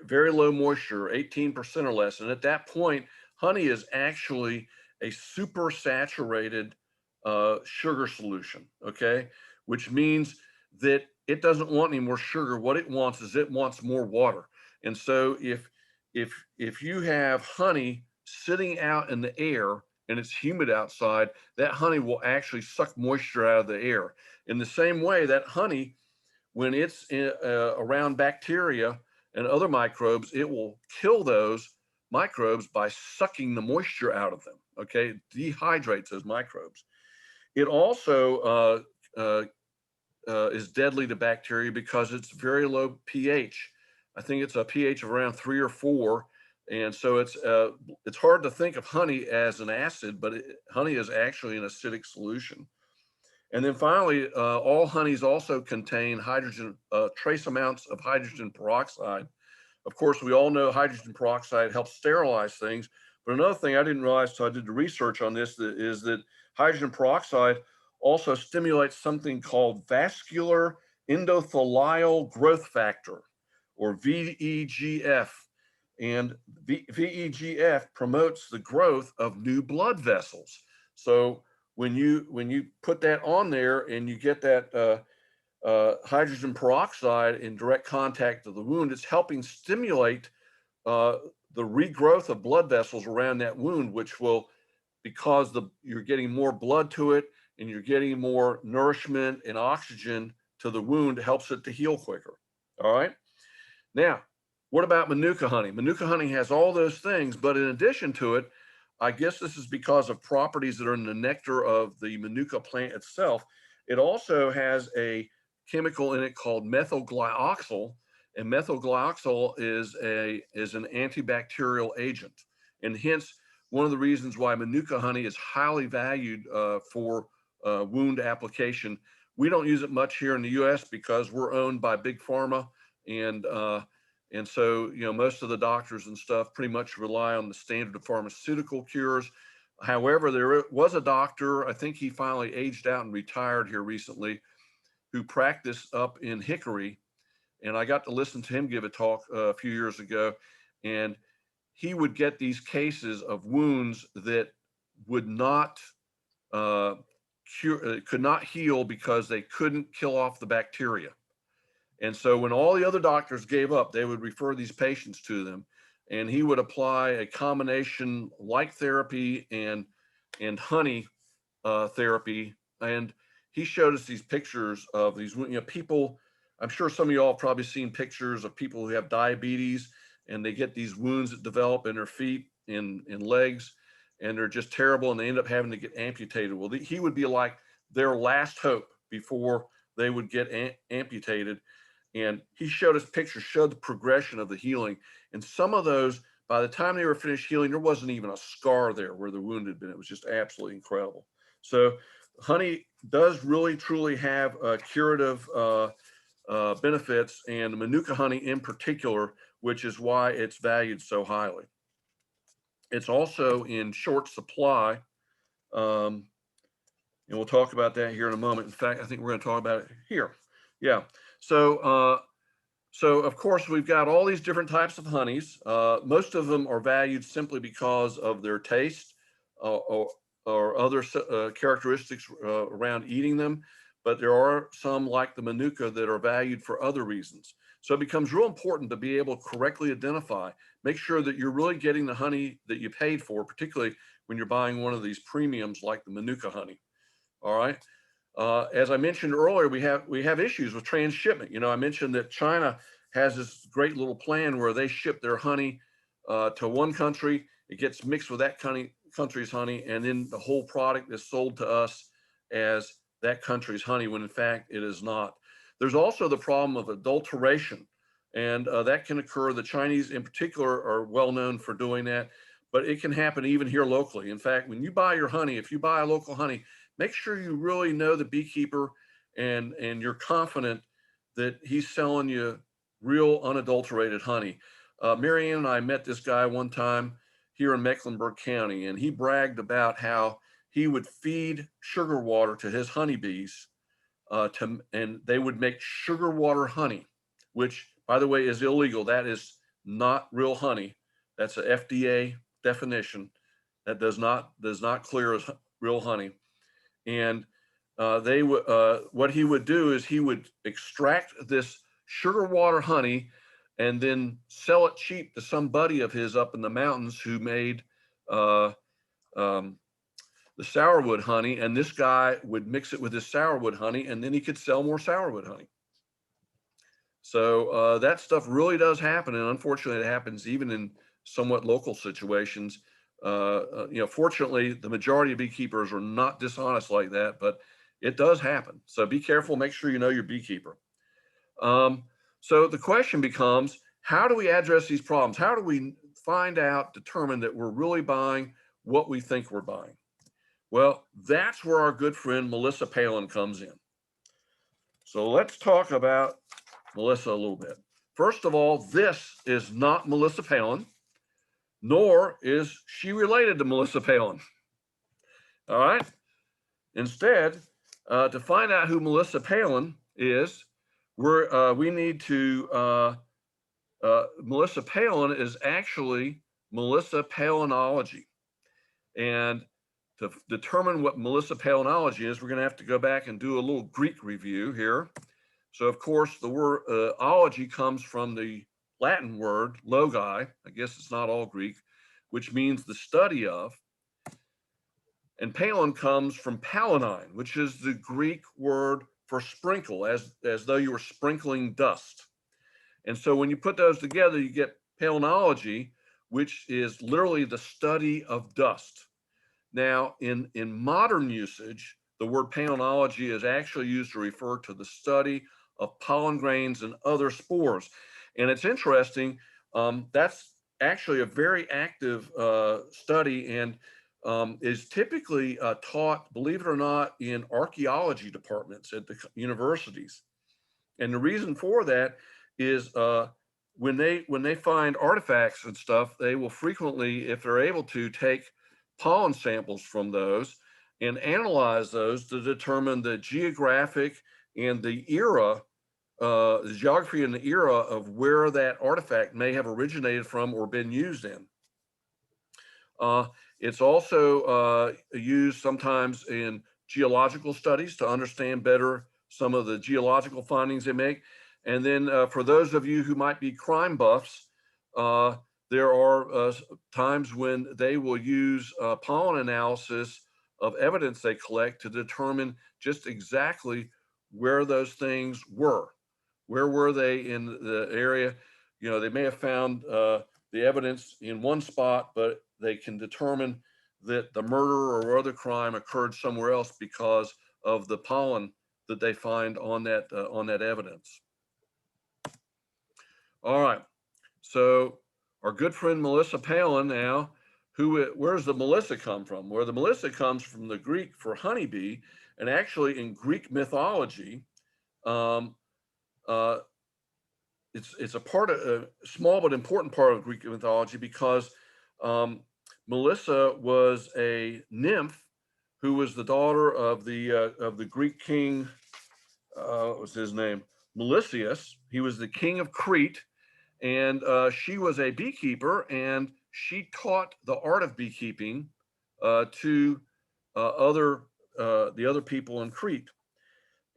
very low moisture, 18% or less. And at that point, honey is actually a super saturated sugar solution, okay? Which means that it doesn't want any more sugar. What it wants is it wants more water. And so if you have honey sitting out in the air and it's humid outside, that honey will actually suck moisture out of the air. In the same way, that honey, when it's around bacteria and other microbes, it will kill those microbes by sucking the moisture out of them. Okay, it dehydrates those microbes. It also is deadly to bacteria because it's very low pH. I think it's a pH of around 3 or 4, and so it's hard to think of honey as an acid, but honey is actually an acidic solution. And then finally, all honeys also contain hydrogen, trace amounts of hydrogen peroxide. Of course, we all know hydrogen peroxide helps sterilize things. But another thing I didn't realize until I did the research on this is that hydrogen peroxide also stimulates something called vascular endothelial growth factor, or VEGF. And VEGF promotes the growth of new blood vessels. So when you put that on there and you get that hydrogen peroxide in direct contact to the wound, it's helping stimulate the regrowth of blood vessels around that wound, which will, because you're getting more blood to it and you're getting more nourishment and oxygen to the wound, helps it to heal quicker. All right. Now, what about Manuka honey? Manuka honey has all those things, but in addition to it, I guess this is because of properties that are in the nectar of the Manuka plant itself. It also has a chemical in it called methylglyoxal, and methylglyoxal is an antibacterial agent, and hence one of the reasons why Manuka honey is highly valued for wound application. We don't use it much here in the U.S. because we're owned by big pharma, and so, most of the doctors and stuff pretty much rely on the standard of pharmaceutical cures. However, there was a doctor, I think he finally aged out and retired here recently, who practiced up in Hickory. And I got to listen to him give a talk a few years ago. And he would get these cases of wounds that would not could not heal because they couldn't kill off the bacteria. And so when all the other doctors gave up, they would refer these patients to them, and he would apply a combination light therapy and honey therapy. And he showed us these pictures of these, people. I'm sure some of y'all have probably seen pictures of people who have diabetes and they get these wounds that develop in their feet and legs, and they're just terrible, and they end up having to get amputated. Well, he would be like their last hope before they would get amputated. And he showed us pictures, showed the progression of the healing. And some of those, by the time they were finished healing, there wasn't even a scar there where the wound had been. It was just absolutely incredible. So honey does really, truly have curative benefits, and Manuka honey in particular, which is why it's valued so highly. It's also in short supply. And we'll talk about that here in a moment. In fact, I think we're going to talk about it here. Yeah. So of course, we've got all these different types of honeys. Most of them are valued simply because of their taste or other characteristics around eating them. But there are some, like the Manuka, that are valued for other reasons. So it becomes real important to be able to correctly identify, make sure that you're really getting the honey that you paid for, particularly when you're buying one of these premiums like the Manuka honey. All right. As I mentioned earlier, we have issues with transshipment. I mentioned that China has this great little plan where they ship their honey to one country, it gets mixed with that country's honey, and then the whole product is sold to us as that country's honey, when in fact it is not. There's also the problem of adulteration, and that can occur. The Chinese in particular are well known for doing that, but it can happen even here locally. In fact, when you buy your honey, if you buy a local honey, make sure you really know the beekeeper and you're confident that he's selling you real unadulterated honey. Marianne and I met this guy one time here in Mecklenburg County, and he bragged about how he would feed sugar water to his honeybees, and they would make sugar water honey, which, by the way, is illegal. That is not real honey. That's a FDA definition. That does not clear as real honey. And what he would do is he would extract this sugar water honey and then sell it cheap to some buddy of his up in the mountains who made uh, um, the sourwood honey, and this guy would mix it with his sourwood honey, and then he could sell more sourwood honey. So that stuff really does happen, and unfortunately, it happens even in somewhat local situations. Fortunately, the majority of beekeepers are not dishonest like that, but it does happen. So be careful. Make sure you know your beekeeper. So the question becomes, how do we address these problems? How do we determine that we're really buying what we think we're buying? Well, that's where our good friend Melissa Palyn comes in. So let's talk about Melissa a little bit. First of all, this is not Melissa Palyn, nor is she related to Melissa Palyn. All right. Instead, to find out who Melissa Palyn is, we need to. Melissa Palyn is actually Melissopalynology, and to determine what Melissopalynology is, we're going to have to go back and do a little Greek review here. So, of course, the word ology comes from the Latin word logi. I guess it's not all Greek, which means the study of. And palyn comes from palinine, which is the Greek word for sprinkle, as though you were sprinkling dust. And so when you put those together, you get palynology, which is literally the study of dust. Now, in modern usage, the word palynology is actually used to refer to the study of pollen grains and other spores. And it's interesting, that's actually a very active study, and is typically taught, believe it or not, in archaeology departments at the universities. And the reason for that is when they find artifacts and stuff, they will frequently, if they're able to, take pollen samples from those and analyze those to determine the geographic and the era, the geography and the era of where that artifact may have originated from or been used in. It's also used sometimes in geological studies to understand better some of the geological findings they make. And then for those of you who might be crime buffs, there are times when they will use pollen analysis of evidence they collect to determine just exactly where those things were. Where were they in the area? You know, they may have found the evidence in one spot, but they can determine that the murder or other crime occurred somewhere else because of the pollen that they find on that evidence. All right, so our good friend Melissa Palyn now, where's the Melissa come from? Where the Melissa comes from the Greek for honeybee, and actually in Greek mythology, it's a small but important part of Greek mythology, because Melissa was a nymph who was the daughter of the Greek king. What was his name? Melissus. He was the king of Crete, and she was a beekeeper, and she taught the art of beekeeping to the other people in Crete.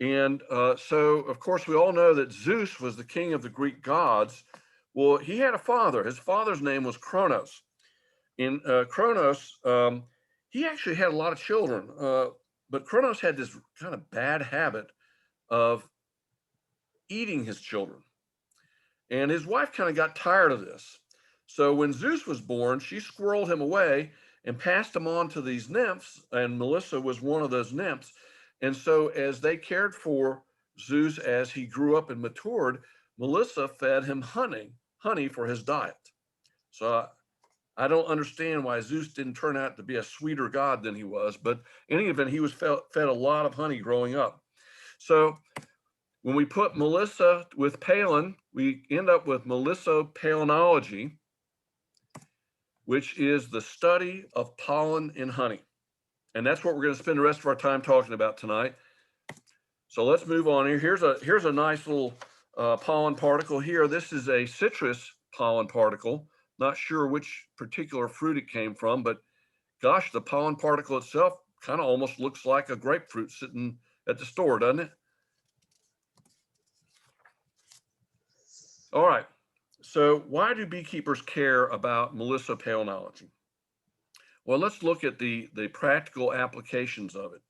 And so, of course, we all know that Zeus was the king of the Greek gods. Well, he had a father. His father's name was Kronos. In Kronos, he actually had a lot of children, but Kronos had this kind of bad habit of eating his children. And his wife kind of got tired of this. So when Zeus was born, she squirreled him away and passed him on to these nymphs, and Melissa was one of those nymphs. And so as they cared for Zeus as he grew up and matured, Melissa fed him honey for his diet. So I don't understand why Zeus didn't turn out to be a sweeter god than he was, but in any event, he was fed a lot of honey growing up. So when we put Melissa with Palyn, we end up with Melissopalynology, which is the study of pollen in honey. And that's what we're going to spend the rest of our time talking about tonight. So let's move on here. Here's a nice little pollen particle here. This is a citrus pollen particle. Not sure which particular fruit it came from, but gosh, the pollen particle itself kind of almost looks like a grapefruit sitting at the store, doesn't it? All right. So why do beekeepers care about Melissopalynology? Well, let's look at the practical applications of it.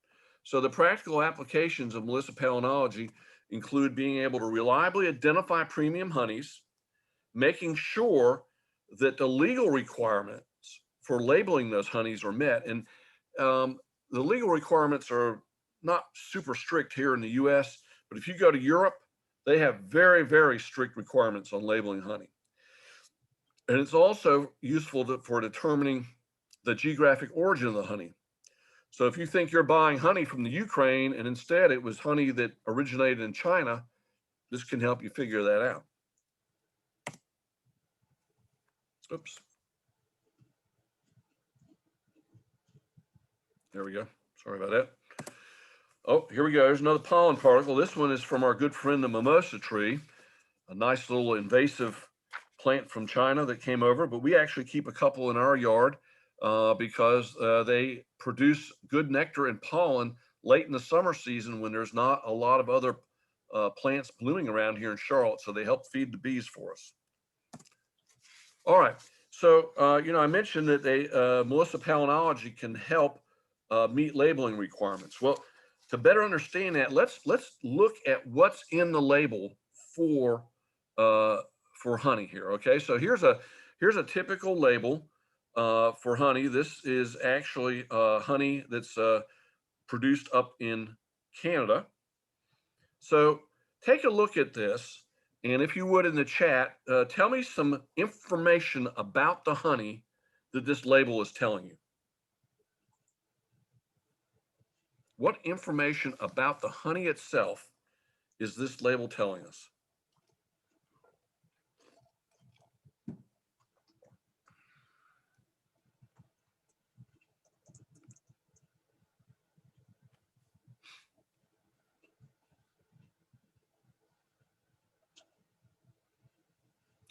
So the practical applications of Melissopalynology include being able to reliably identify premium honeys, making sure that the legal requirements for labeling those honeys are met. And the legal requirements are not super strict here in the US, but if you go to Europe, they have very, very strict requirements on labeling honey. And it's also useful for determining the geographic origin of the honey. So if you think you're buying honey from the Ukraine and instead it was honey that originated in China, this can help you figure that out. Oops. There we go. Sorry about that. Oh, here we go. There's another pollen particle. This one is from our good friend, the mimosa tree, a nice little invasive plant from China that came over, but we actually keep a couple in our yard because they produce good nectar and pollen late in the summer season when there's not a lot of other plants blooming around here in Charlotte. So they help feed the bees for us. All right. So, I mentioned that Melissopalynology can help meet labeling requirements. Well, to better understand that, let's look at what's in the label for honey here. Okay, so here's a typical label for honey. This is actually honey that's produced up in Canada. So take a look at this, and if you would in the chat, tell me some information about the honey that this label is telling you. What information about the honey itself is this label telling us?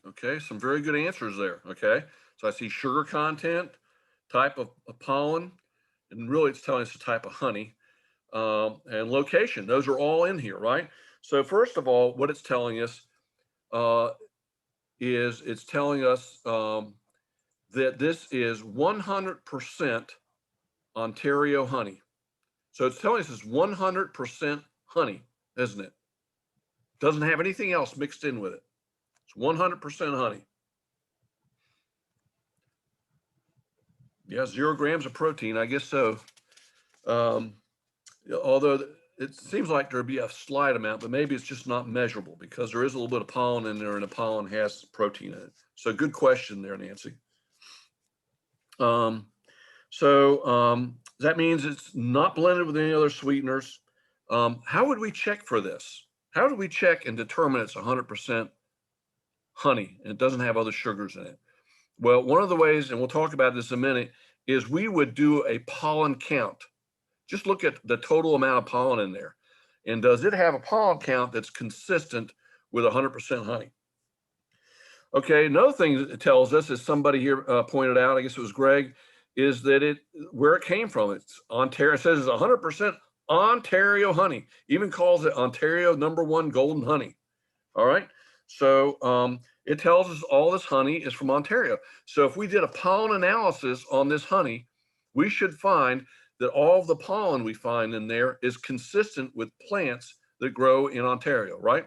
Okay, some very good answers there. Okay, so I see sugar content, type of pollen, and really it's telling us the type of honey and location. Those are all in here, right? So first of all, what it's telling us is it's telling us that this is 100% Ontario honey. So it's telling us it's 100% honey, isn't it? Doesn't have anything else mixed in with it. It's 100% honey. Yeah, 0 grams of protein, I guess so. Although it seems like there'd be a slight amount, but maybe it's just not measurable because there is a little bit of pollen in there and the pollen has protein in it. So good question there, Nancy. That means it's not blended with any other sweeteners. How would we check for this? How do we check and determine it's 100% honey and it doesn't have other sugars in it? Well, one of the ways, and we'll talk about this in a minute, is we would do a pollen count. Just look at the total amount of pollen in there. And does it have a pollen count that's consistent with 100% honey? Okay, another thing that it tells us, as somebody here pointed out, I guess it was Greg, is that where it came from. It's Ontario. It says it's 100% Ontario honey. Even calls it Ontario #1 golden honey. All right. So it tells us all this honey is from Ontario. So if we did a pollen analysis on this honey, we should find that all of the pollen we find in there is consistent with plants that grow in Ontario, right?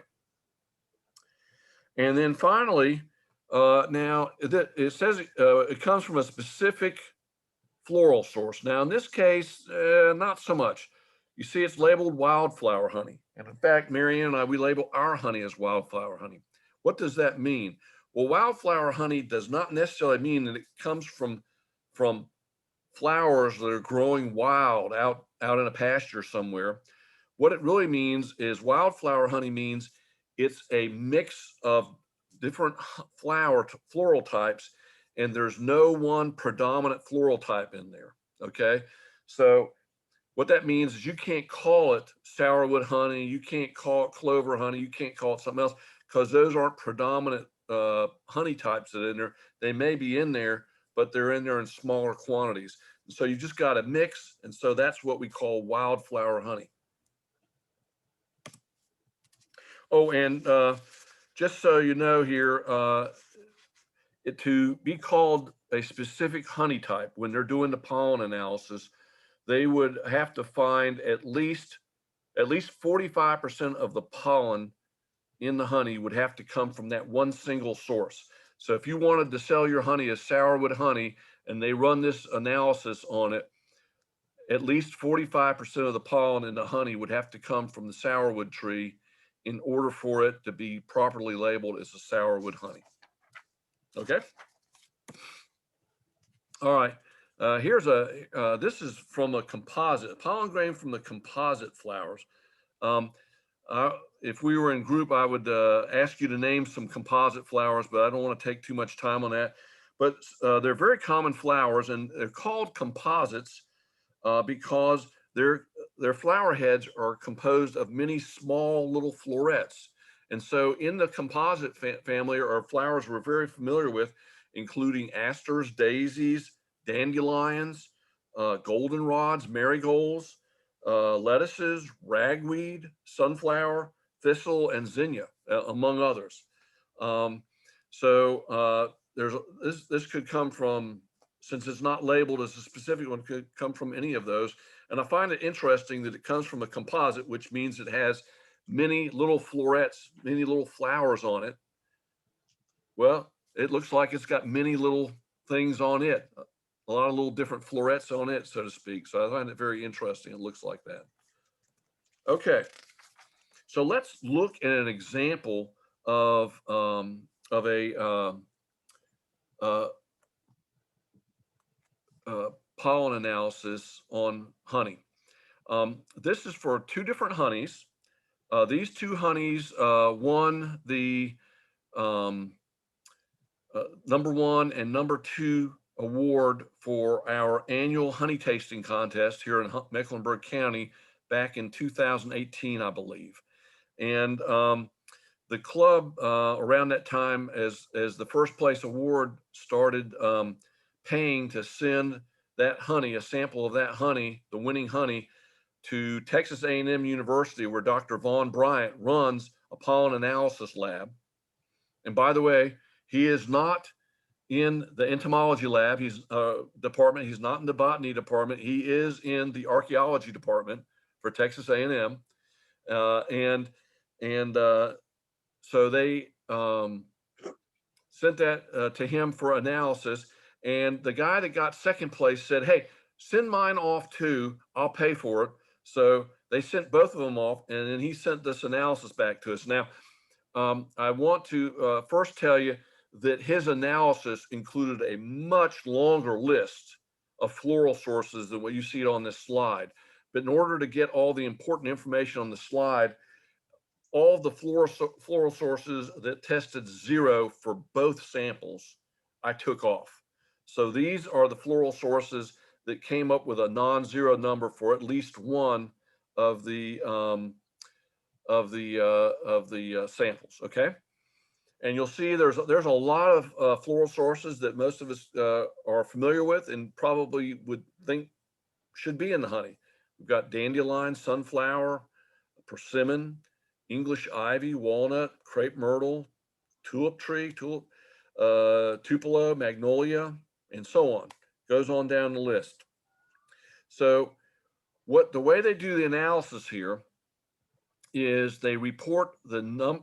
And then finally, now it says it comes from a specific floral source. Now in this case, not so much. You see it's labeled wildflower honey. And in fact, Marianne and I, we label our honey as wildflower honey. What does that mean? Well, wildflower honey does not necessarily mean that it comes from flowers that are growing wild out in a pasture somewhere. What it really means is wildflower honey means it's a mix of different floral types, and there's no one predominant floral type in there. Okay, so what that means is you can't call it sourwood honey, you can't call it clover honey, you can't call it something else because those aren't predominant honey types that are in there. They may be in there, but they're in there in smaller quantities. So you just got to mix, and so that's what we call wildflower honey. Oh, and just so you know here, it to be called a specific honey type, when they're doing the pollen analysis, they would have to find at least 45% of the pollen in the honey would have to come from that one single source. So if you wanted to sell your honey as sourwood honey and they run this analysis on it, at least 45% of the pollen in the honey would have to come from the sourwood tree in order for it to be properly labeled as a sourwood honey. Okay. All right. This is from a composite, pollen grain from the composite flowers. If we were in group, I would ask you to name some composite flowers, but I don't want to take too much time on that. But they're very common flowers, and they're called composites because their flower heads are composed of many small little florets. And so in the composite family are flowers we're very familiar with, including asters, daisies, dandelions, goldenrods, marigolds, lettuces, ragweed, sunflower, thistle, and zinnia, among others. This could come from, since it's not labeled as a specific one, could come from any of those. And I find it interesting that it comes from a composite, which means it has many little florets, many little flowers on it. Well, it looks like it's got many little things on it, a lot of little different florets on it, so to speak. So I find it very interesting. It looks like that. Okay, so let's look at an example of a pollen analysis on honey. This is for two different honeys. These two honeys won the number 1 and number 2 award for our annual honey tasting contest here in Mecklenburg County back in 2018, I believe. And the club around that time, as the first place award started paying to send that honey, a sample of that honey, the winning honey, to Texas A&M University, where Dr. Vaughn Bryant runs a pollen analysis lab. And by the way, he is not in the entomology lab, department. He's not in the botany department. He is in the archaeology department for Texas A&M. So they sent that to him for analysis. And the guy that got second place said, "Hey, send mine off too. I'll pay for it." So they sent both of them off, and then he sent this analysis back to us. Now, I want to first tell you that his analysis included a much longer list of floral sources than what you see on this slide. But in order to get all the important information on the slide, all the floral sources that tested 0 for both samples, I took off. So these are the floral sources that came up with a non-zero number for at least one of the samples. Okay, and you'll see there's a lot of floral sources that most of us are familiar with and probably would think should be in the honey. We've got dandelion, sunflower, persimmon, English ivy, walnut, crepe myrtle, tulip tree, tupelo, magnolia, and so on. Goes on down the list. So the way they do the analysis here is they report the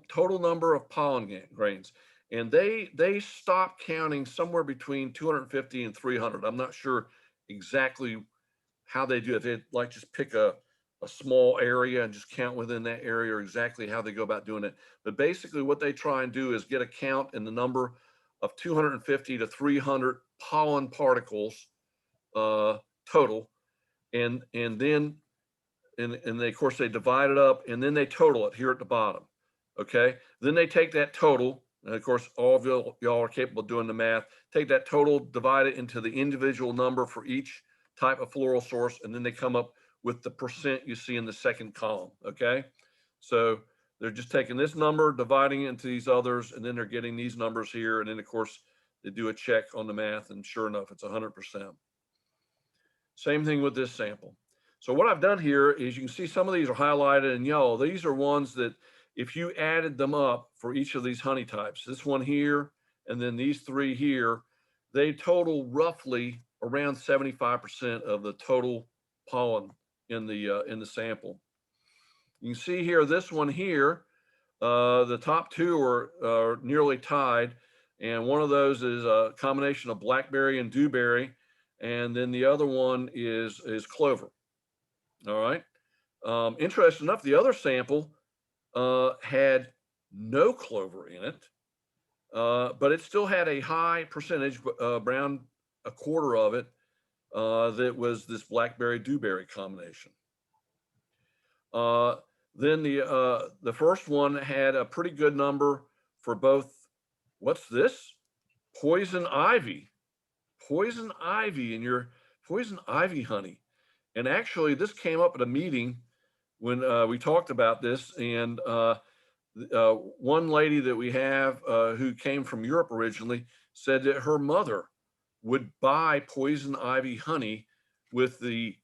total number of pollen grains, and they stop counting somewhere between 250 and 300. I'm not sure exactly how they do it. They like just pick a small area and just count within that area, or exactly how they go about doing it. But basically what they try and do is get a count in the number of 250 to 300 pollen particles total. And then they, of course, they divide it up, and then they total it here at the bottom. Okay. Then they take that total, and of course, all of y'all are capable of doing the math. Take that total, divide it into the individual number for each type of floral source, and then they come up with the percent you see in the second column. Okay. So they're just taking this number, dividing it into these others, and then they're getting these numbers here. And then, of course, they do a check on the math, and sure enough, it's 100%. Same thing with this sample. So what I've done here is, you can see some of these are highlighted in yellow. These are ones that if you added them up for each of these honey types, this one here and then these three here, they total roughly around 75% of the total pollen in the sample. You can see here, this one here, the top two are nearly tied, and one of those is a combination of blackberry and dewberry, and then the other one is clover. All right. Interesting enough, the other sample had no clover in it, but it still had a high percentage, around a quarter of it, that was this blackberry dewberry combination. Then the first one had a pretty good number for both. What's this? Poison ivy in your poison ivy honey. And actually, this came up at a meeting when we talked about this, and one lady that we have who came from Europe originally said that her mother would buy poison ivy honey with the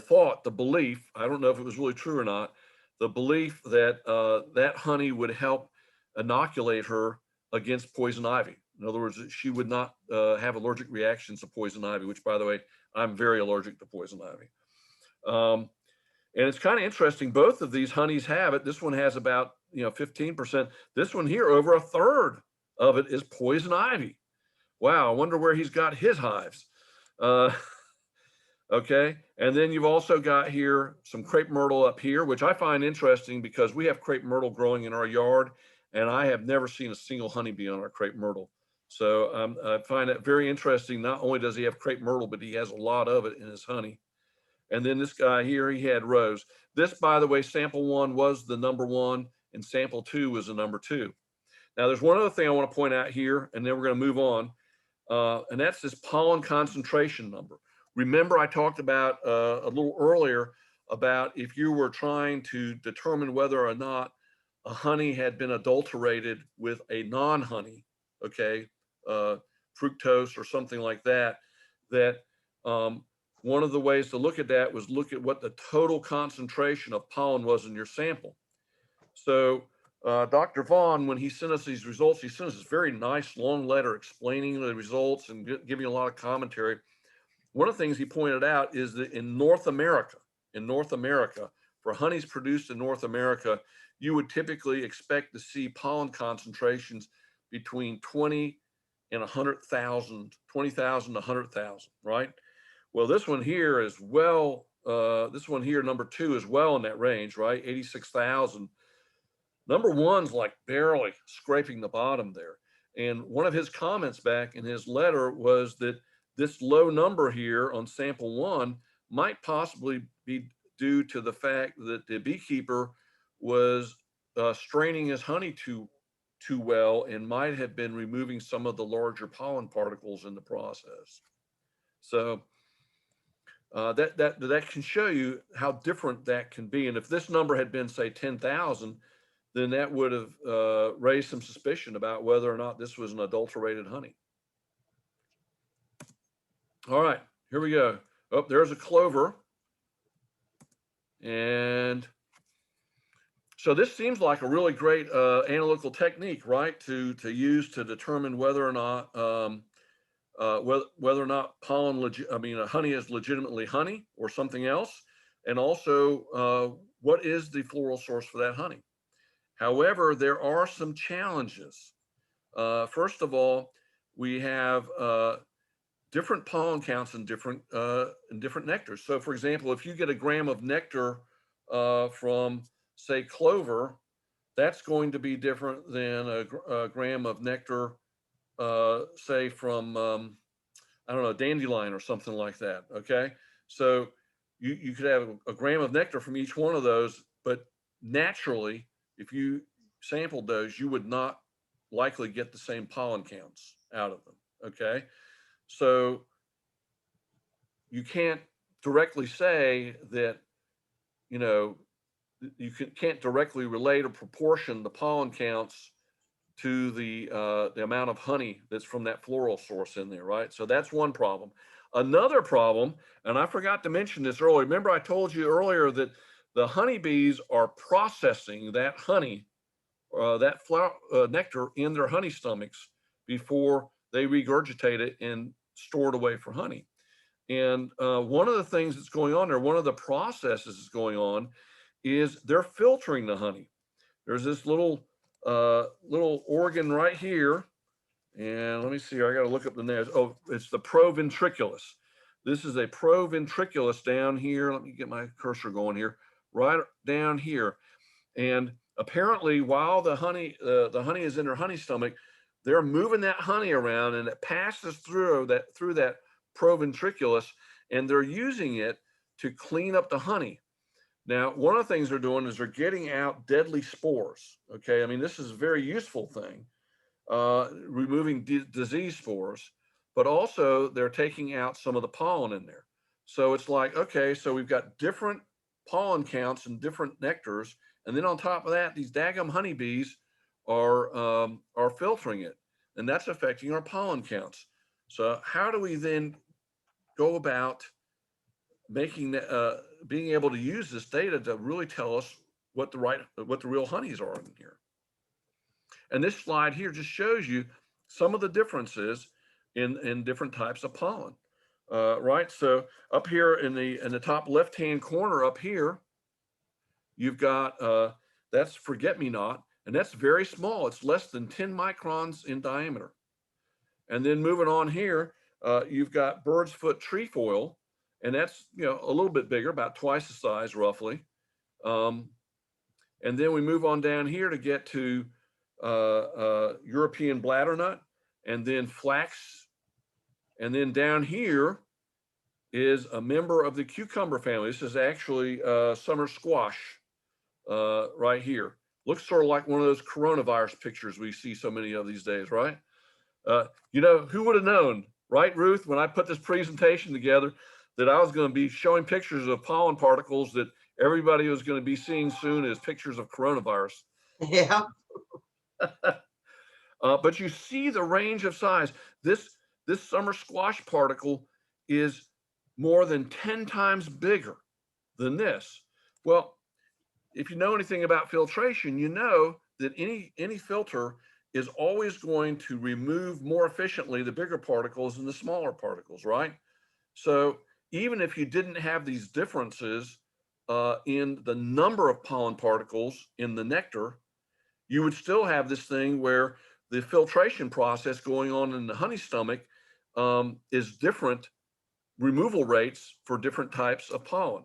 thought, the belief, I don't know if it was really true or not, the belief that that honey would help inoculate her against poison ivy. In other words, she would not have allergic reactions to poison ivy, which, by the way, I'm very allergic to poison ivy. And it's kind of interesting. Both of these honeys have it. This one has about 15%. This one here, over a third of it is poison ivy. Wow, I wonder where he's got his hives. Okay, and then you've also got here some crepe myrtle up here, which I find interesting because we have crepe myrtle growing in our yard, and I have never seen a single honeybee on our crepe myrtle. So I find it very interesting. Not only does he have crepe myrtle, but he has a lot of it in his honey. And then this guy here, he had rose. This, by the way, sample 1 was the number 1, and sample 2 was the number 2. Now, there's one other thing I want to point out here, and then we're going to move on, and that's this pollen concentration number. Remember, I talked about a little earlier about if you were trying to determine whether or not a honey had been adulterated with a non-honey, okay, fructose or something like that, one of the ways to look at that was look at what the total concentration of pollen was in your sample. So Dr. Vaughn, when he sent us these results, he sent us this very nice long letter explaining the results and giving a lot of commentary. One of the things he pointed out is that in North America, for honeys produced in North America, you would typically expect to see pollen concentrations between 20 and 100,000, 20,000 to 100,000, right? Well, this one here is well, this one here, number 2, is well in that range, right? 86,000. Number 1's like barely scraping the bottom there. And one of his comments back in his letter was that this low number here on sample 1 might possibly be due to the fact that the beekeeper was straining his honey too well and might have been removing some of the larger pollen particles in the process. So that can show you how different that can be. And if this number had been, say, 10,000, then that would have raised some suspicion about whether or not this was an adulterated honey. All right, here we go. Oh, there's a clover. And so this seems like a really great analytical technique, right? To use to determine whether or not pollen, honey is legitimately honey or something else, and also what is the floral source for that honey. However, there are some challenges. First of all, we have different pollen counts in different nectars. So, for example, if you get a gram of nectar from, say, clover, that's going to be different than a gram of nectar, say, from I don't know, dandelion or something like that. Okay, so you could have a gram of nectar from each one of those, but naturally, if you sampled those, you would not likely get the same pollen counts out of them. Okay. So you can't directly say that, you can't directly relate or proportion the pollen counts to the amount of honey that's from that floral source in there, right? So that's one problem. Another problem, and I forgot to mention this earlier. Remember I told you earlier that the honeybees are processing that honey, that flower nectar in their honey stomachs before they regurgitate it and store it away for honey. And one of the things that's going on there, one of the processes that's going on is they're filtering the honey. There's this little organ right here. And let me see, I got to look up the name. Oh, it's the proventriculus. This is a proventriculus down here. Let me get my cursor going here, right down here. And apparently while the honey is in their honey stomach, they're moving that honey around and it passes through that proventriculus, and they're using it to clean up the honey. Now, one of the things they're doing is they're getting out deadly spores. Okay, I mean, this is a very useful thing, removing disease spores, but also they're taking out some of the pollen in there. So it's like, okay, so we've got different pollen counts and different nectars, and then on top of that, these daggum honeybees are filtering it, and that's affecting our pollen counts. So how do we then go about making being able to use this data to really tell us what the real honeys are in here? And this slide here just shows you some of the differences in different types of pollen, right? So up here in the top left-hand corner up here, you've got that's forget-me-not, and that's very small. It's less than 10 microns in diameter. And then moving on here, you've got bird's foot trefoil, and that's, you know, a little bit bigger, about twice the size roughly. And then we move on down here to get to European bladdernut, and then flax. And then down here is a member of the cucumber family. This is actually summer squash right here. Looks sort of like one of those coronavirus pictures we see so many of these days, right? You know, who would have known, right, Ruth, when I put this presentation together, that I was going to be showing pictures of pollen particles that everybody was going to be seeing soon as pictures of coronavirus. Yeah. But you see the range of size. This summer squash particle is more than 10 times bigger than this. Well, if you know anything about filtration, you know that any filter is always going to remove more efficiently the bigger particles than the smaller particles, right? So even if you didn't have these differences in the number of pollen particles in the nectar, you would still have this thing where the filtration process going on in the honey stomach is different removal rates for different types of pollen.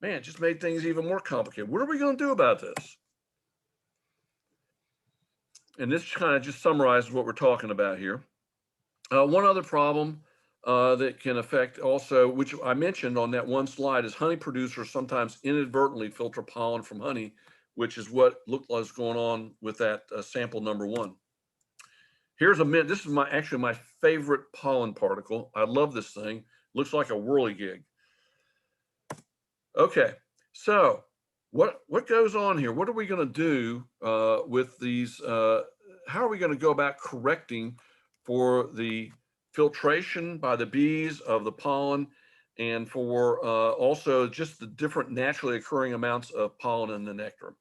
Man, it just made things even more complicated. What are we going to do about this? And this kind of just summarizes what we're talking about here. One other problem that can affect also, which I mentioned on that one slide, is honey producers sometimes inadvertently filter pollen from honey, which is what looked like was going on with that sample number 1. Here's this is actually my favorite pollen particle. I love this thing. Looks like a whirligig. Okay, so what goes on here? What are we going to do with these? How are we going to go about correcting for the filtration by the bees of the pollen, and for also just the different naturally occurring amounts of pollen in the nectar?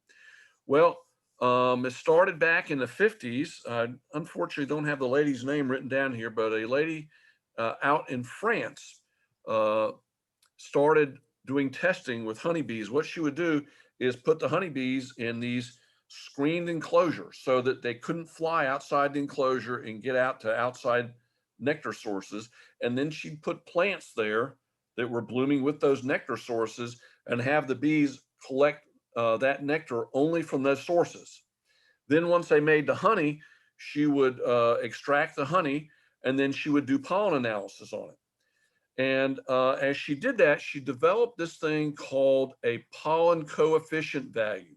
Well, it started back in the 50s. I unfortunately don't have the lady's name written down here, but a lady out in France started doing testing with honeybees. What she would do is put the honeybees in these screened enclosures so that they couldn't fly outside the enclosure and get out to outside nectar sources. And then she'd put plants there that were blooming with those nectar sources and have the bees collect that nectar only from those sources. Then once they made the honey, she would extract the honey, and then she would do pollen analysis on it. And as she did that, she developed this thing called a pollen coefficient value,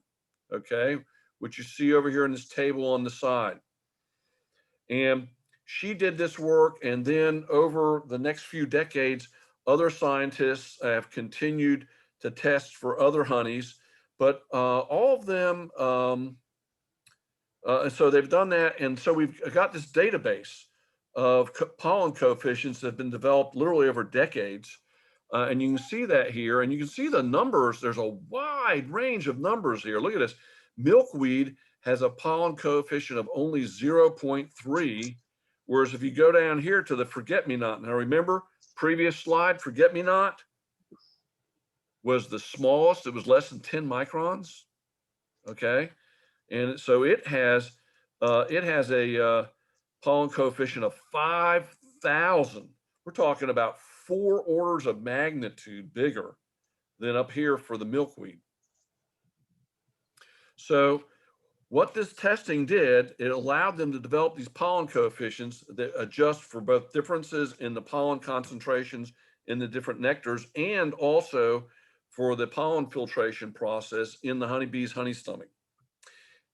okay, which you see over here in this table on the side. And she did this work, and then over the next few decades, other scientists have continued to test for other honeys, but all of them, so they've done that, and so we've got this database of pollen coefficients that have been developed literally over decades. And you can see that here, and you can see the numbers. There's a wide range of numbers here. Look at this. Milkweed has a pollen coefficient of only 0.3, Whereas if you go down here to the forget-me-not, now remember previous slide, forget-me-not was the smallest, it was less than 10 microns, okay? And so it has a pollen coefficient of 5,000. We're talking about 4 orders of magnitude bigger than up here for the milkweed. So what this testing did, it allowed them to develop these pollen coefficients that adjust for both differences in the pollen concentrations in the different nectars and also for the pollen filtration process in the honeybee's honey stomach.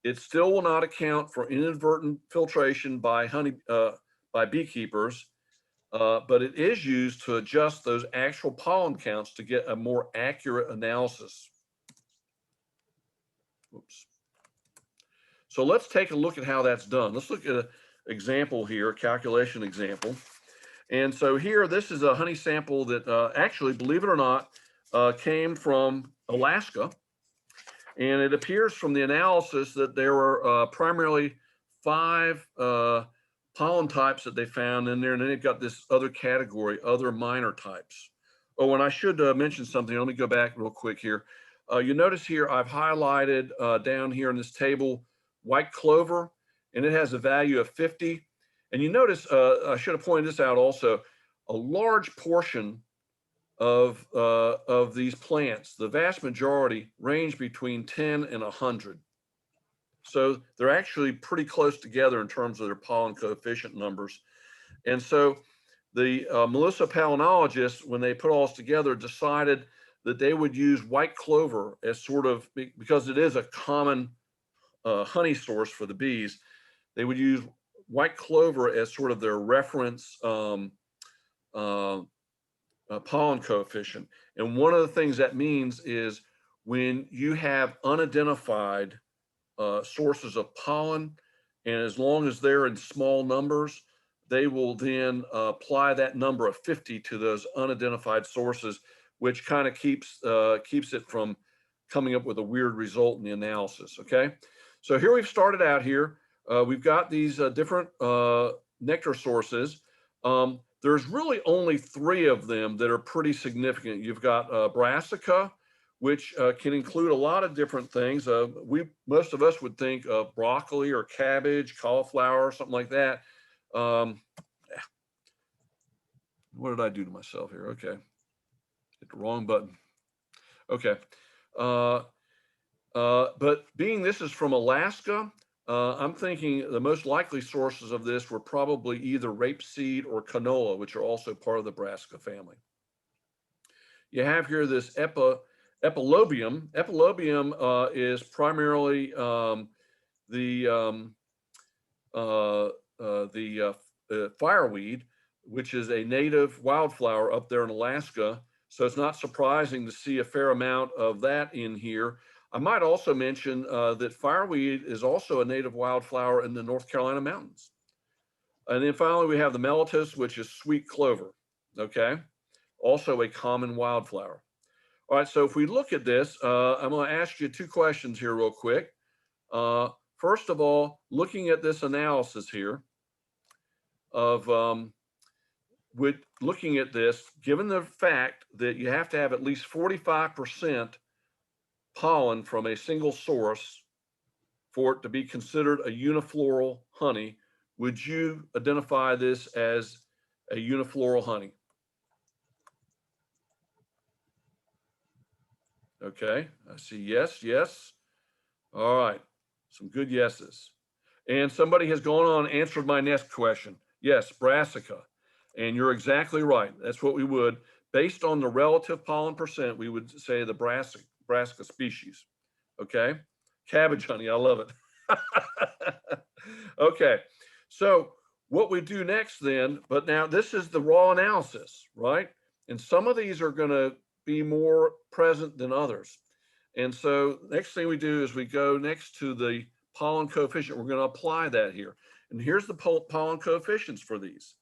It still will not account for inadvertent filtration by beekeepers, but it is used to adjust those actual pollen counts to get a more accurate analysis. Oops. So let's take a look at how that's done. Let's look at an example here, a calculation example. And so here, this is a honey sample that actually, believe it or not, came from Alaska. And it appears from the analysis that there were primarily 5 pollen types that they found in there. And then they've got this other category, other minor types. Oh, and I should mention something. Let me go back real quick here. You notice here, I've highlighted down here in this table, white clover, and it has a value of 50. And you notice, I should have pointed this out also, a large portion of these plants, the vast majority range between 10 and 100. So they're actually pretty close together in terms of their pollen coefficient numbers. And so the Melissopalynologists, when they put all this together, decided that they would use white clover as sort of, because it is a common honey source for the bees, they would use white clover as sort of their reference pollen coefficient. And one of the things that means is when you have unidentified sources of pollen, and as long as they're in small numbers, they will then apply that number of 50 to those unidentified sources, which kind of keeps it from coming up with a weird result in the analysis, okay? So here we've started out here. We've got these different nectar sources. There's really only 3 of them that are pretty significant. You've got brassica, which can include a lot of different things. Most of us would think of broccoli or cabbage, cauliflower, something like that. What did I do to myself here? Okay, hit the wrong button. Okay, but being this is from Alaska, I'm thinking the most likely sources of this were probably either rapeseed or canola, which are also part of the brassica family. You have here this epilobium. Epilobium is primarily the fireweed, which is a native wildflower up there in Alaska. So it's not surprising to see a fair amount of that in here. I might also mention that fireweed is also a native wildflower in the North Carolina mountains. And then finally, we have the mellitus, which is sweet clover, okay? Also a common wildflower. All right, so if we look at this, I'm gonna ask you 2 questions here real quick. First of all, looking at this analysis here of looking at this, given the fact that you have to have at least 45% pollen from a single source for it to be considered a unifloral honey, would you identify this as a unifloral honey? Okay, I see yes, yes. All right, some good yeses. And somebody has gone on and answered my next question. Yes, brassica. And you're exactly right. That's what we would, based on the relative pollen percent, we would say the brassica species. Okay, cabbage honey, I love it. Okay, so what we do next then, but now this is the raw analysis, right? And some of these are going to be more present than others. And so next thing we do is we go next to the pollen coefficient. We're going to apply that here. And here's the pollen coefficients for these.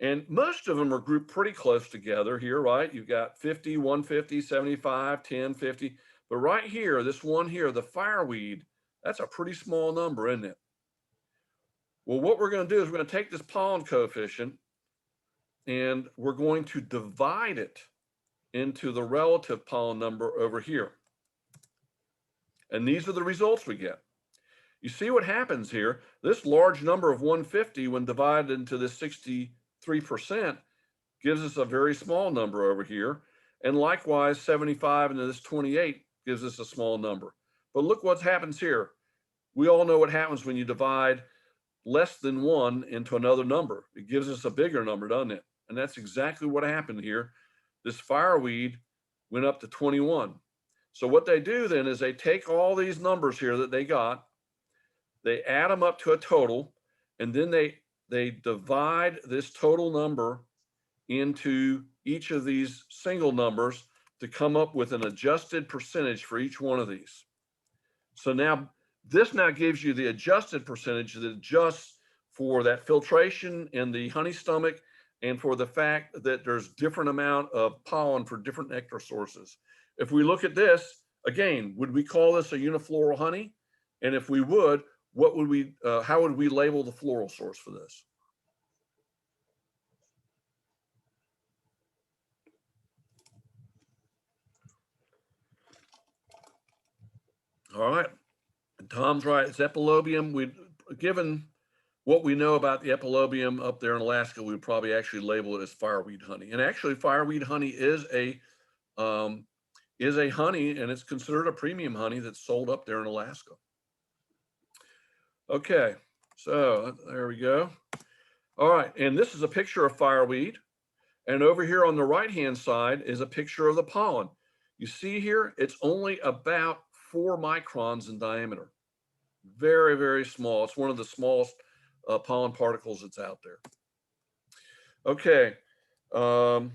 And most of them are grouped pretty close together here, right? You've got 50, 150, 75, 10, 50. But right here, this one here, the fireweed, that's a pretty small number, isn't it? Well, what we're going to do is we're going to take this pollen coefficient and we're going to divide it into the relative pollen number over here. And these are the results we get. You see what happens here? This large number of 150, when divided into this 63%, gives us a very small number over here. And likewise, 75 into this 28 gives us a small number. But look what happens here. We all know what happens when you divide less than 1 into another number. It gives us a bigger number, doesn't it? And that's exactly what happened here. This fireweed went up to 21. So what they do then is they take all these numbers here that they got, they add them up to a total, and then they divide this total number into each of these single numbers to come up with an adjusted percentage for each one of these. So now this now gives you the adjusted percentage that adjusts for that filtration in the honey stomach and for the fact that there's different amount of pollen for different nectar sources. If we look at this, again, would we call this a unifloral honey? And if we would, what would we, how would we label the floral source for this? All right, Tom's right, it's epilobium. Given what we know about the epilobium up there in Alaska, we would probably actually label it as fireweed honey. And actually fireweed honey is a honey, and it's considered a premium honey that's sold up there in Alaska. Okay, so there we go. All right, and this is a picture of fireweed. And over here on the right-hand side is a picture of the pollen. You see here, it's only about 4 microns in diameter. Very, very small. It's one of the smallest pollen particles that's out there. Okay, pollen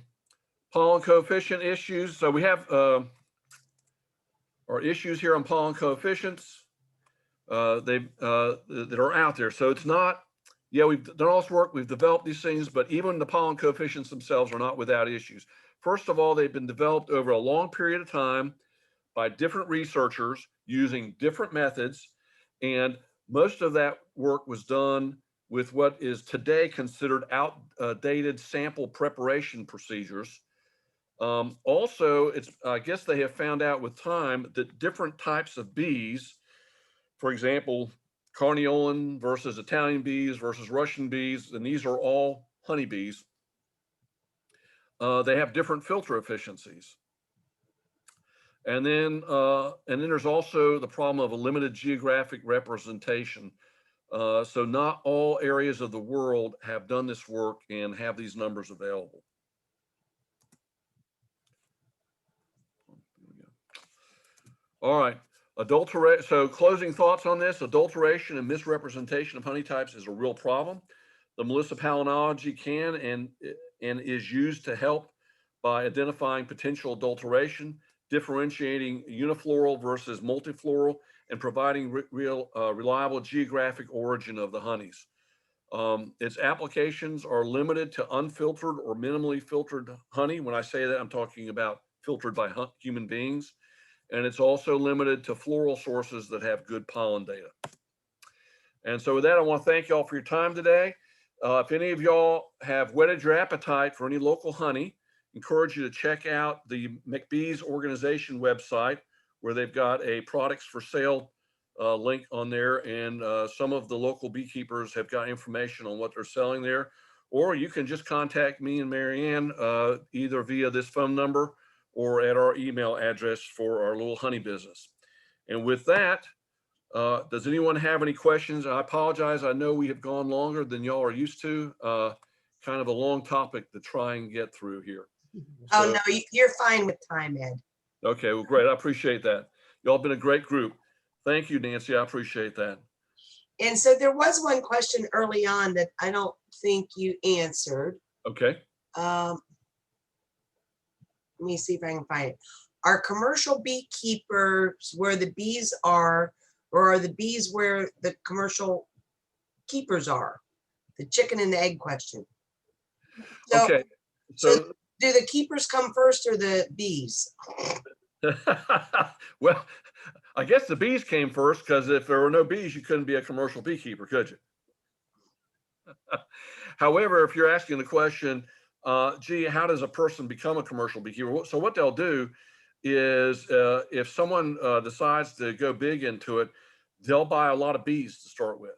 coefficient issues. So we have our issues here on pollen coefficients that are out there. So it's not, yeah, we've done all this work, we've developed these things, but even the pollen coefficients themselves are not without issues. First of all, they've been developed over a long period of time by different researchers using different methods. And most of that work was done with what is today considered outdated sample preparation procedures. Also, I guess they have found out with time that different types of bees, for example, Carniolan versus Italian bees versus Russian bees, and these are all honeybees, they have different filter efficiencies. And then there's also the problem of a limited geographic representation. So not all areas of the world have done this work and have these numbers available. All right, so closing thoughts on this: adulteration and misrepresentation of honey types is a real problem. The Melissopalynology can and is used to help by identifying potential adulteration, differentiating unifloral versus multifloral, and providing reliable geographic origin of the honeys. Its applications are limited to unfiltered or minimally filtered honey. When I say that, I'm talking about filtered by human beings. And it's also limited to floral sources that have good pollen data. And so with that, I want to thank y'all for your time today. If any of y'all have whetted your appetite for any local honey, encourage you to check out the McBee's organization website, where they've got a products for sale link on there. And some of the local beekeepers have got information on what they're selling there. Or you can just contact me and Marianne either via this phone number or at our email address for our little honey business. And with that, does anyone have any questions? I apologize. I know we have gone longer than y'all are used to. Kind of a long topic to try and get through here. Oh, no, you're fine with time, Ed. Okay, well, great. I appreciate that. Y'all been a great group. Thank you, Nancy. I appreciate that. And so there was one question early on that I don't think you answered. Okay. Let me see if I can find it. Are commercial beekeepers where the bees are, or are the bees where the commercial keepers are? The chicken and the egg question. So, okay. So do the keepers come first or the bees? Well, I guess the bees came first, because if there were no bees, you couldn't be a commercial beekeeper, could you? However, if you're asking the question, gee, how does a person become a commercial beekeeper? So what they'll do is if someone decides to go big into it, they'll buy a lot of bees to start with.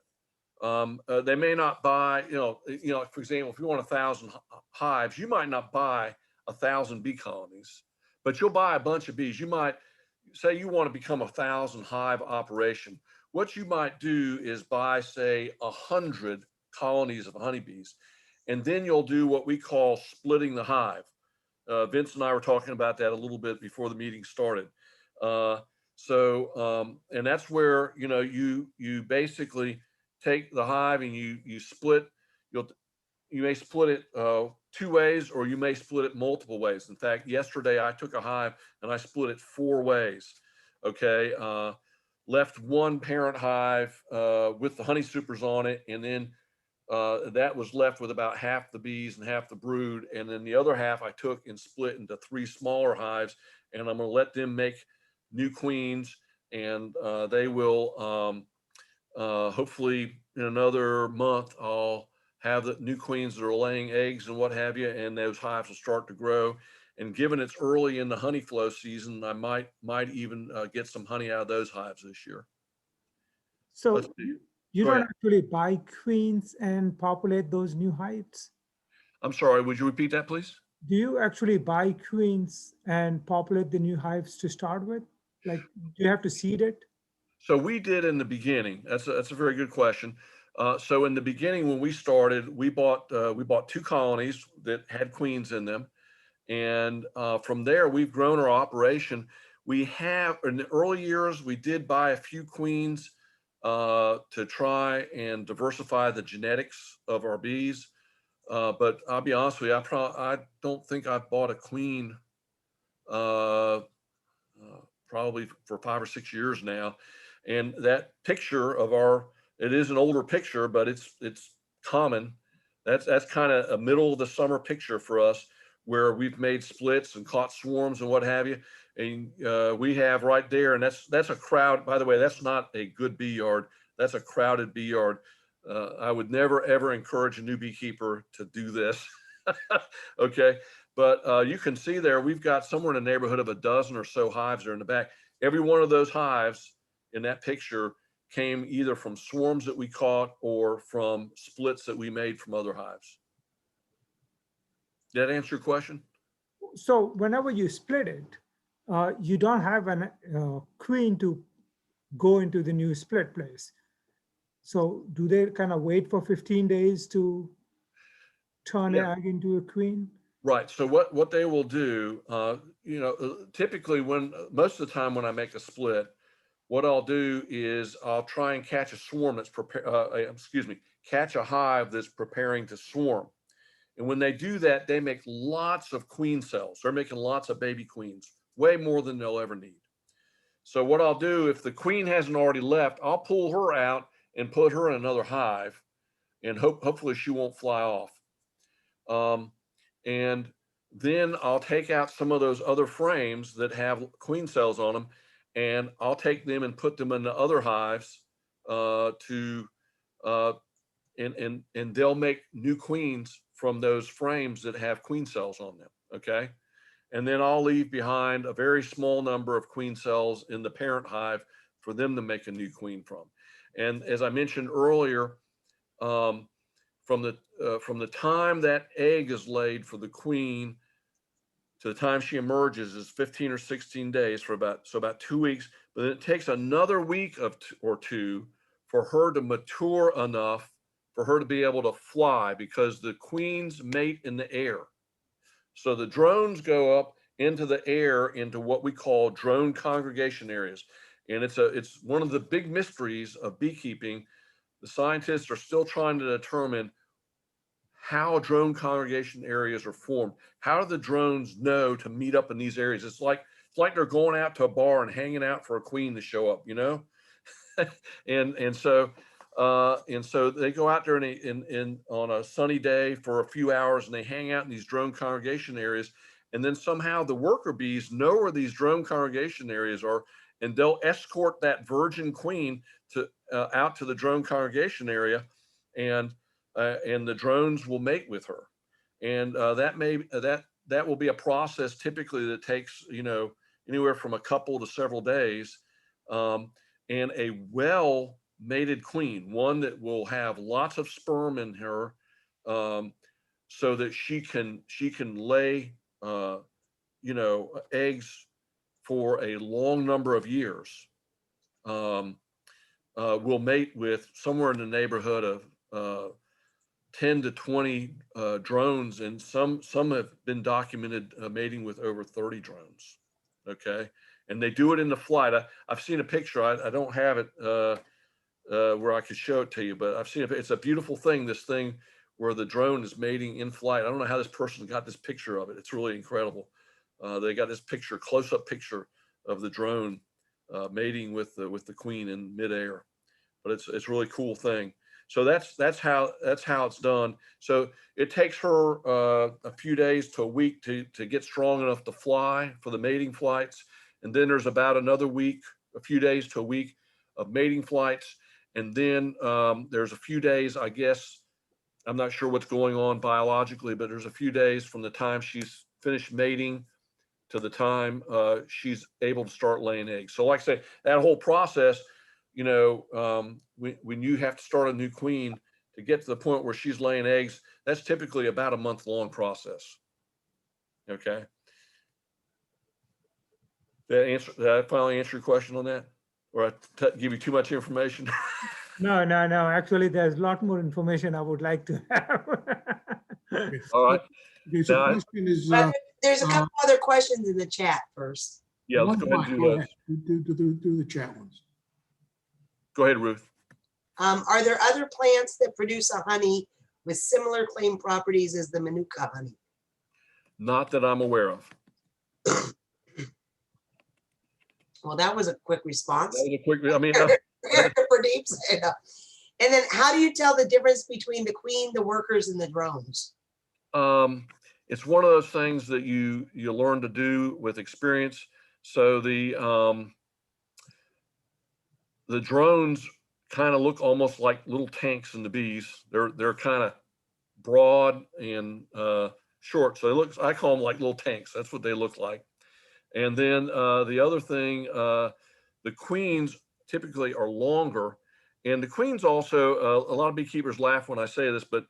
They may not buy, for example, if you want 1,000 hives, you might not buy 1,000 bee colonies, but you'll buy a bunch of bees. You might say you want to become 1,000 hive operation. What you might do is buy, say, 100 colonies of honeybees, and then you'll do what we call splitting the hive. Vince and I were talking about that a little bit before the meeting started. And that's where, you basically take the hive and you split. You may split it 2 ways, or you may split it multiple ways. In fact, yesterday I took a hive and I split it 4 ways. Okay, left one parent hive with the honey supers on it, and then that was left with about half the bees and half the brood. And then the other half I took and split into 3 smaller hives, and I'm going to let them make new queens, and they will hopefully in another month I'll have the new queens that are laying eggs and what have you, and those hives will start to grow. And given it's early in the honey flow season, I might even get some honey out of those hives this year. Let's So see. you Go don't ahead. actually buy queens and populate those new hives? I'm sorry, would you repeat that, please? Do you actually buy queens and populate the new hives to start with? Like, do you have to seed it? So we did in the beginning. That's a very good question. So in the beginning, when we started, we bought 2 colonies that had queens in them, and from there we've grown our operation. We have, in the early years, we did buy a few queens to try and diversify the genetics of our bees. But I'll be honest with you, I don't think I've bought a queen uh, probably for 5 or 6 years now. And that picture of it is an older picture, but it's common. That's kind of a middle of the summer picture for us, where we've made splits and caught swarms and what have you. And we have right there, and that's a crowd. By the way, that's not a good bee yard. That's a crowded bee yard. I would never ever encourage a new beekeeper to do this. Okay, but you can see there we've got somewhere in the neighborhood of a dozen or so hives there in the back. Every one of those hives in that picture came either from swarms that we caught or from splits that we made from other hives. Did that answer your question? So whenever you split it, you don't have a queen to go into the new split place. So do they kind of wait for 15 days to turn an Yeah. egg into a queen? Right. So what they will do, typically most of the time when I make a split, what I'll do is I'll try and catch a swarm catch a hive that's preparing to swarm. And when they do that, they make lots of queen cells. They're making lots of baby queens, way more than they'll ever need. So what I'll do, if the queen hasn't already left, I'll pull her out and put her in another hive, and hopefully she won't fly off. And then I'll take out some of those other frames that have queen cells on them, and I'll take them and put them in the other hives and they'll make new queens from those frames that have queen cells on them. Okay. And then I'll leave behind a very small number of queen cells in the parent hive for them to make a new queen from. And as I mentioned earlier, from the time that egg is laid for the queen to the time she emerges is 15 or 16 days, for about 2 weeks. But then it takes another week or 2 for her to mature enough for her to be able to fly, because the queens mate in the air. So the drones go up into the air into what we call drone congregation areas. And it's one of the big mysteries of beekeeping. The scientists are still trying to determine how drone congregation areas are formed. How do the drones know to meet up in these areas? It's like they're going out to a bar and hanging out for a queen to show up, and so they go out there on a sunny day for a few hours, and they hang out in these drone congregation areas. And then somehow the worker bees know where these drone congregation areas are, and they'll escort that virgin queen out to the drone congregation area. And and the drones will mate with her. And that will be a process typically that takes, you know, anywhere from a couple to several days. And a well mated queen, one that will have lots of sperm in her, so that she can lay, you know, eggs for a long number of years. Will mate with somewhere in the neighborhood of 10 to 20 drones, and some have been documented mating with over 30 drones. Okay, and they do it in the flight. I've seen a picture. I don't have it where I could show it to you, but I've seen it. It's a beautiful thing. This thing where the drone is mating in flight. I don't know how this person got this picture of it. It's really incredible. They got this picture, close-up picture of the drone mating with the queen in midair. But it's a really cool thing. So that's how it's done. So it takes her a few days to a week to get strong enough to fly for the mating flights, and then there's about another week, a few days to a week of mating flights, and then there's a few days, I guess, I'm not sure what's going on biologically, but there's a few days from the time she's finished mating to the time she's able to start laying eggs. So like I say, that whole process, you know, when you have to start a new queen to get to the point where she's laying eggs, that's typically about a month-long process. Okay. Did I finally answer your question on that? Or I give you too much information? No, no, no. Actually, there's a lot more information I would like to have. All right. Okay, so Now, question is, But there's a couple other questions in the chat first. yeah, let's go ahead and do those. Do the chat ones. Go ahead, Ruth. Are there other plants that produce a honey with similar claim properties as the Manuka honey? Not that I'm aware of. Well, that was a quick response. That was a quick, I mean, Pradeep said, and then how do you tell the difference between the queen, the workers, and the drones? it's one of those things that you learn to do with experience. So the drones kind of look almost like little tanks in the bees. They're kind of broad and short. So I call them like little tanks. That's what they look like. And then the other thing, the queens typically are longer, and the queens also, a lot of beekeepers laugh when I say this, but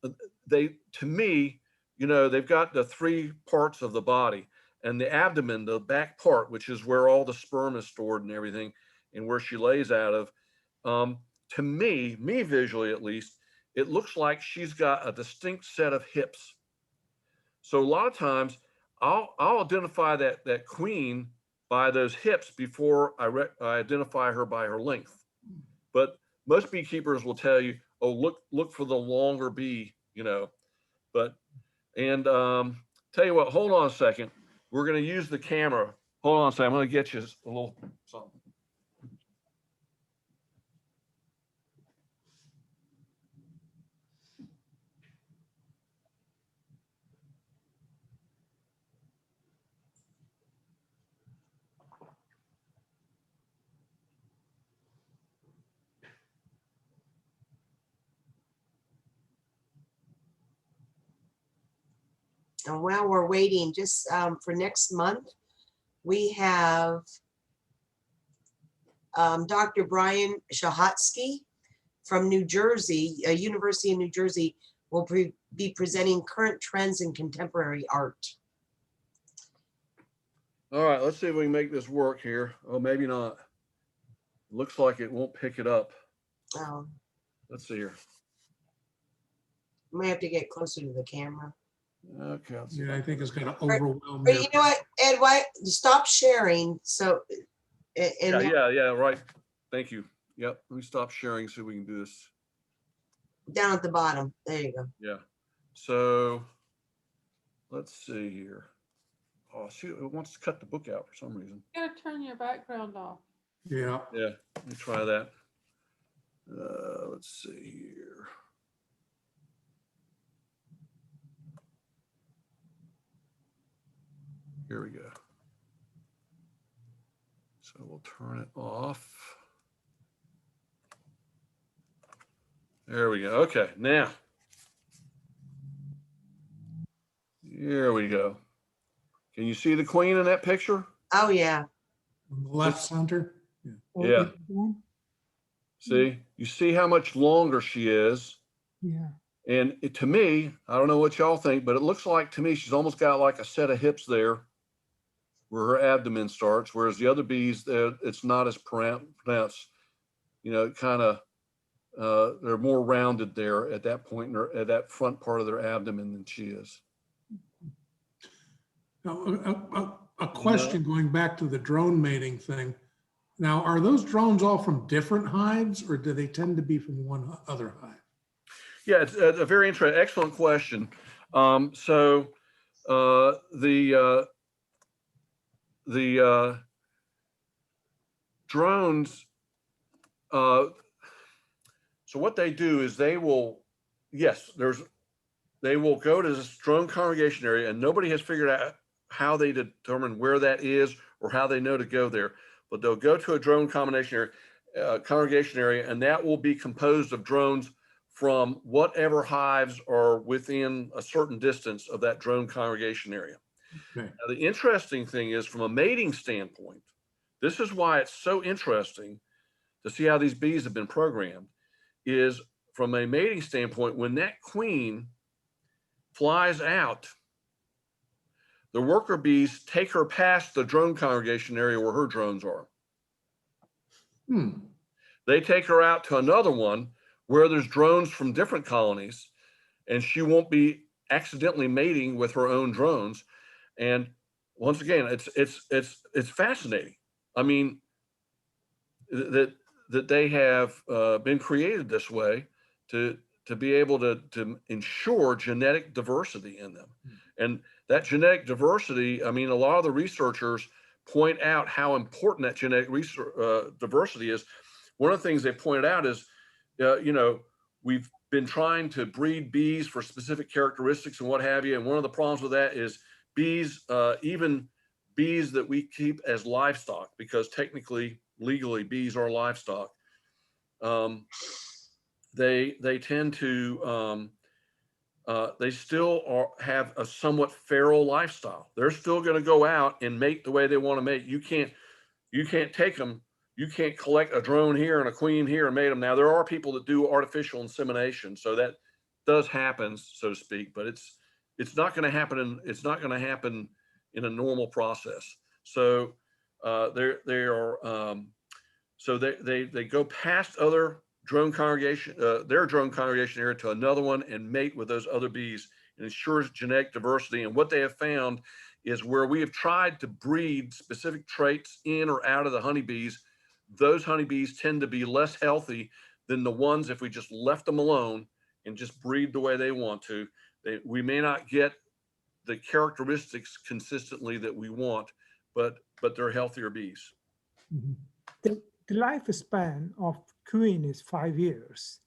to me, you know, they've got the three parts of the body, and the abdomen, the back part, which is where all the sperm is stored and everything, and where she lays out of. To me visually at least, it looks like she's got a distinct set of hips. So a lot of times I'll identify that queen by those hips before I identify her by her length. But most beekeepers will tell you, oh, look for the longer bee, you know. But tell you what, hold on a second. We're going to use the camera. Hold on a second. I'm going to get you a little something. And while we're waiting, just for next month, we have Dr. Brian Shahatsky from New Jersey, a University of New Jersey, will be presenting current trends in contemporary art. All right, let's see if we can make this work here. Oh, maybe not. Looks like it won't pick it up. Let's see here. I might have to get closer to the camera. Okay. Yeah, I think it's going to overwhelm. But you know what, Ed, why stop sharing? So, Yeah, right. Thank you. Yep. Let me stop sharing so we can do this. Down at the bottom. There you go. Yeah. So let's see here. Oh, see, it wants to cut the book out for some reason. You gotta turn your background off. Yeah. Yeah. Let me try that. Let's see here. Here we go. So we'll turn it off. There we go. Okay, now Here we go. Can you see the queen in that picture? Oh, yeah. On the left center. Yeah. Oh, Yeah. is it one? See, you see how much longer she is. Yeah. And to me, I don't know what y'all think, but it looks like to me, she's almost got like a set of hips there where her abdomen starts, whereas the other bees, it's not as pronounced. You know, it kind of, they're more rounded there at that point, at that front part of their abdomen than she is. Now, a question going back to the drone mating thing. Now, are those drones all from different hives, or do they tend to be from one other hive? Yeah, it's a very interesting, excellent question. The drones, so what they do is they will go to this drone congregation area, and nobody has figured out how they determine where that is or how they know to go there. But they'll go to a drone congregation area, and that will be composed of drones from whatever hives are within a certain distance of that drone congregation area. Okay. Now, the interesting thing is, from a mating standpoint, this is why it's so interesting to see how these bees have been programmed, is from a mating standpoint, when that queen flies out, the worker bees take her past the drone congregation area where her drones are. They take her out to another one where there's drones from different colonies, and she won't be accidentally mating with her own drones. And once again, it's fascinating. I mean, that they have been created this way to be able to ensure genetic diversity in them. And that genetic diversity, I mean, a lot of the researchers point out how important that genetic diversity is. One of the things they pointed out is, you know, we've been trying to breed bees for specific characteristics and what have you. And one of the problems with that is bees, even bees that we keep as livestock, because technically, legally, bees are livestock. They tend to, they still have a somewhat feral lifestyle. They're still going to go out and mate the way they want to mate. You can't take them. You can't collect a drone here and a queen here and mate them. Now, there are people that do artificial insemination, so that does happen, so to speak, but it's not going to happen in a normal process. So they go past other drone congregation, their drone congregation area, to another one and mate with those other bees, and ensures genetic diversity. And what they have found is, where we have tried to breed specific traits in or out of the honeybees, those honeybees tend to be less healthy than the ones if we just left them alone and just breed the way they want to. We may not get the characteristics consistently that we want, but they're healthier bees. The lifespan of queen is 5 years,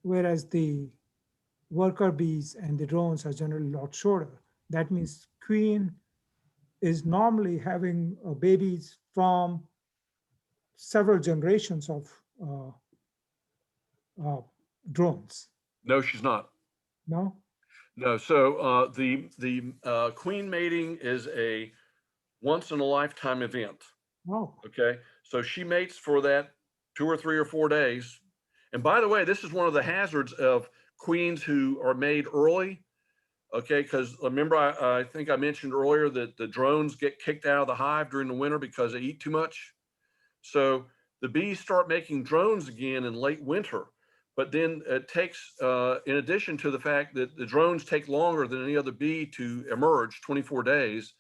whereas the worker bees and the drones are generally a lot shorter. That means queen is normally having babies from several generations of drones. No, she's not. No? No. So the queen mating is a once in a lifetime event. Oh. Okay. So she mates for that 2 or 3 or 4 days. And by the way, this is one of the hazards of queens who are made early. Okay. Because remember, I think I mentioned earlier that the drones get kicked out of the hive during the winter because they eat too much. So the bees start making drones again in late winter. But then it takes, in addition to the fact that the drones take longer than any other bee to emerge, 24 days,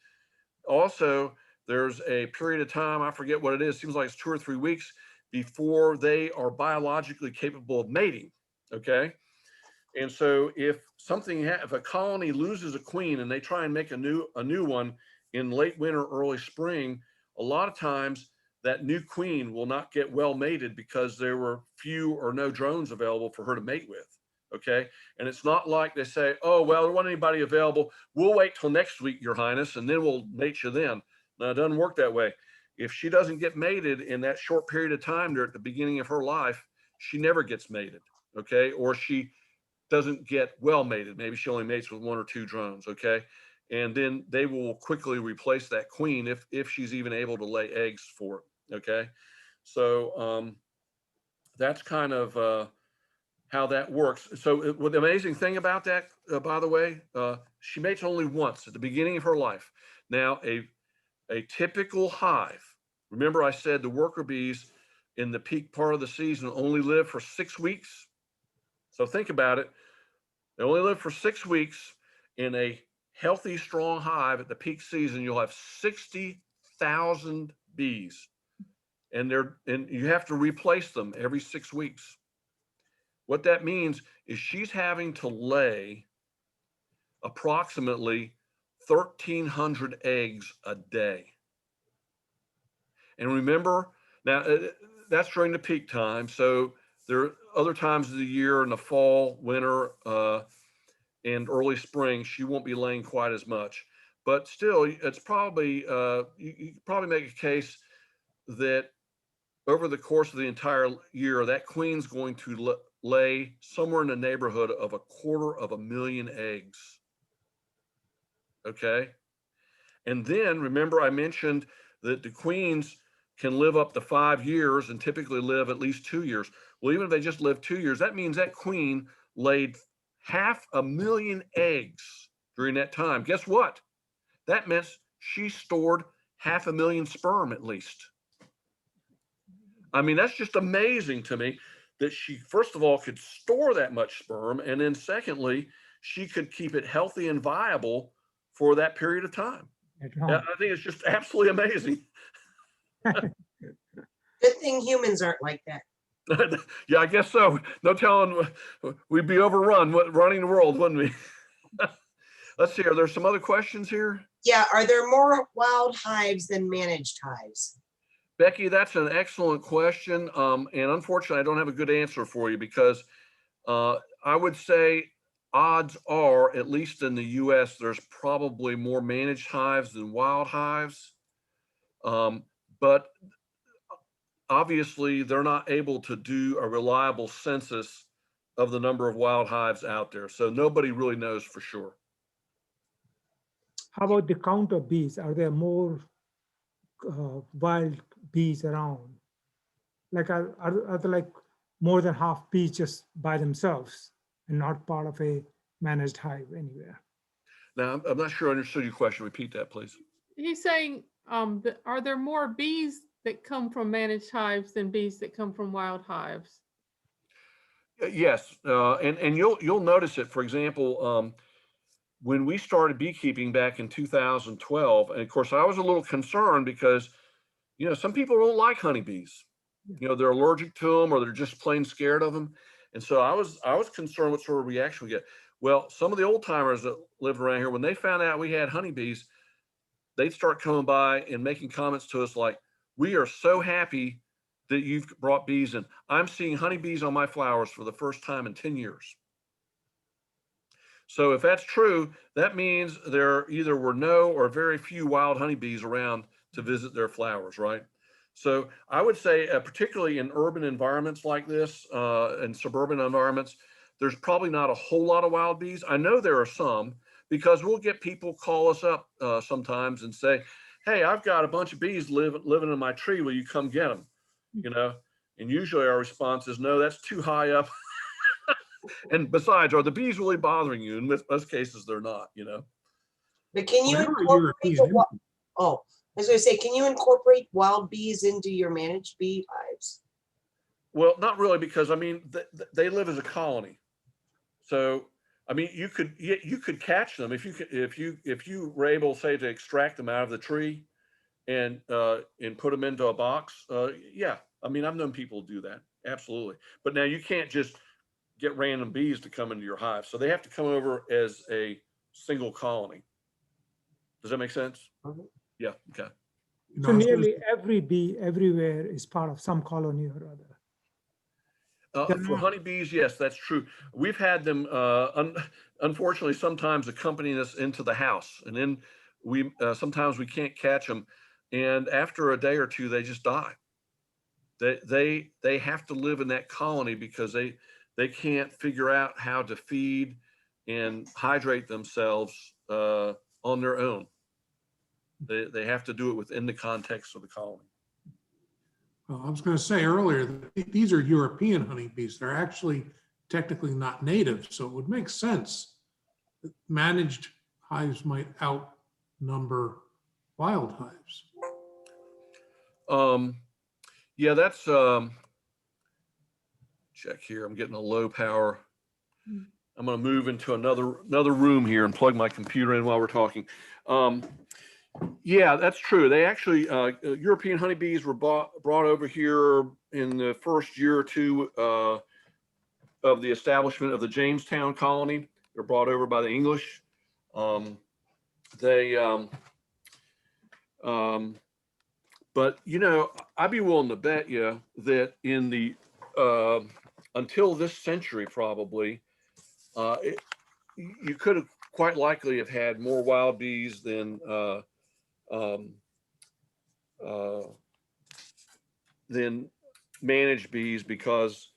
also there's a period of time, I forget what it is, seems like it's 2 or 3 weeks before they are biologically capable of mating, okay? And so if a colony loses a queen and they try and make a new one in late winter, early spring, a lot of times that new queen will not get well mated because there were few or no drones available for her to mate with, okay? And it's not like they say, oh, well, there wasn't anybody available. We'll wait till next week, Your Highness, and then we'll mate you then. No, it doesn't work that way. If she doesn't get mated in that short period of time there at the beginning of her life, she never gets mated, okay? Or she doesn't get well mated. Maybe she only mates with 1 or 2 drones, okay? and then they will quickly replace that queen if she's even able to lay eggs for it. Okay, so that's kind of how that works. So the amazing thing about that, by the way, she mates only once at the beginning of her life. Now, a typical hive, remember I said the worker bees in the peak part of the season only live for 6 weeks. So think about it. They only live for 6 weeks. In a healthy, strong hive at the peak season, you'll have 60,000 bees. And you have to replace them every 6 weeks. What that means is she's having to lay approximately 1,300 eggs a day. And remember, now that's during the peak time. So there are other times of the year in the fall, winter, and early spring, she won't be laying quite as much. But still, it's probably, you probably make a case that over the course of the entire year, that queen's going to lay somewhere in the neighborhood of 250,000 eggs. Okay. And then remember, I mentioned that the queens can live up to 5 years and typically live at least 2 years. Well, even if they just live 2 years, that means that queen laid 500,000 eggs during that time. Guess what? That meant she stored 500,000 sperm at least. I mean, that's just amazing to me that she, first of all, could store that much sperm. And then secondly, she could keep it healthy and viable for that period of time. I think it's just absolutely amazing. Good thing humans aren't like that. Yeah, I guess so. No telling, we'd be overrun running the world, wouldn't we? Let's see, are there some other questions here? Yeah, are there more wild hives than managed hives? Becky, that's an excellent question. And unfortunately, I don't have a good answer for you because I would say odds are, at least in the US, there's probably more managed hives than wild hives. But obviously, they're not able to do a reliable census of the number of wild hives out there. So nobody really knows for sure. How about the count of bees? Are there more wild bees around? Like are there like more than half bees just by themselves and not part of a managed hive anywhere? Now, I'm not sure I understood your question. Repeat that, please. He's saying, are there more bees that come from managed hives than bees that come from wild hives? Yes, and you'll notice it. For example, when we started beekeeping back in 2012, and of course I was a little concerned because, some people don't like honeybees. They're allergic to them or they're just plain scared of them. And so I was concerned what sort of reaction we get. Well, some of the old timers that lived around here, when they found out we had honeybees, they'd start coming by and making comments to us like, "We are so happy that you've brought bees in. I'm seeing honeybees on my flowers for the first time in 10 years. So if that's true, that means there either were no or very few wild honeybees around to visit their flowers, right? So I would say, particularly in urban environments like this, and suburban environments, there's probably not a whole lot of wild bees. I know there are some because we'll get people call us up sometimes and say, "Hey, I've got a bunch of bees living in my tree. Will you come get them?" And usually our response is, "No, that's too high up." And besides, are the bees really bothering you? In most cases, they're not, But can you Well, they are incorporate European. I was going to say, can you incorporate wild bees into your managed bee hives? Well, not really, because I mean, they live as a colony. So, I mean, you could catch them if you were able, say, to extract them out of the tree and put them into a box. Yeah, I mean, I've known people do that, absolutely. But now you can't just get random bees to come into your hive. So they have to come over as a single colony. Does that make sense? Mhm. Yeah, okay. So nearly every bee everywhere is part of some colony or other. For honeybees, yes, that's true. We've had them, unfortunately, sometimes accompanying us into the house, and then sometimes we can't catch them, and after a day or two, they just die. They have to live in that colony because they can't figure out how to feed and hydrate themselves on their own. They have to do it within the context of the colony. Well, I was going to say earlier that these are European honeybees. They're actually technically not native, so it would make sense that managed hives might outnumber wild hives. Yeah, that's check here. I'm getting a low power. I'm going to move into another room here and plug my computer in while we're talking. Yeah, that's true. They actually European honeybees were brought over here in the first year or two of the establishment of the Jamestown colony. They're brought over by the English. But you know, I'd be willing to bet you that in the until this century, probably, you could have quite likely have had more wild bees than managed bees, because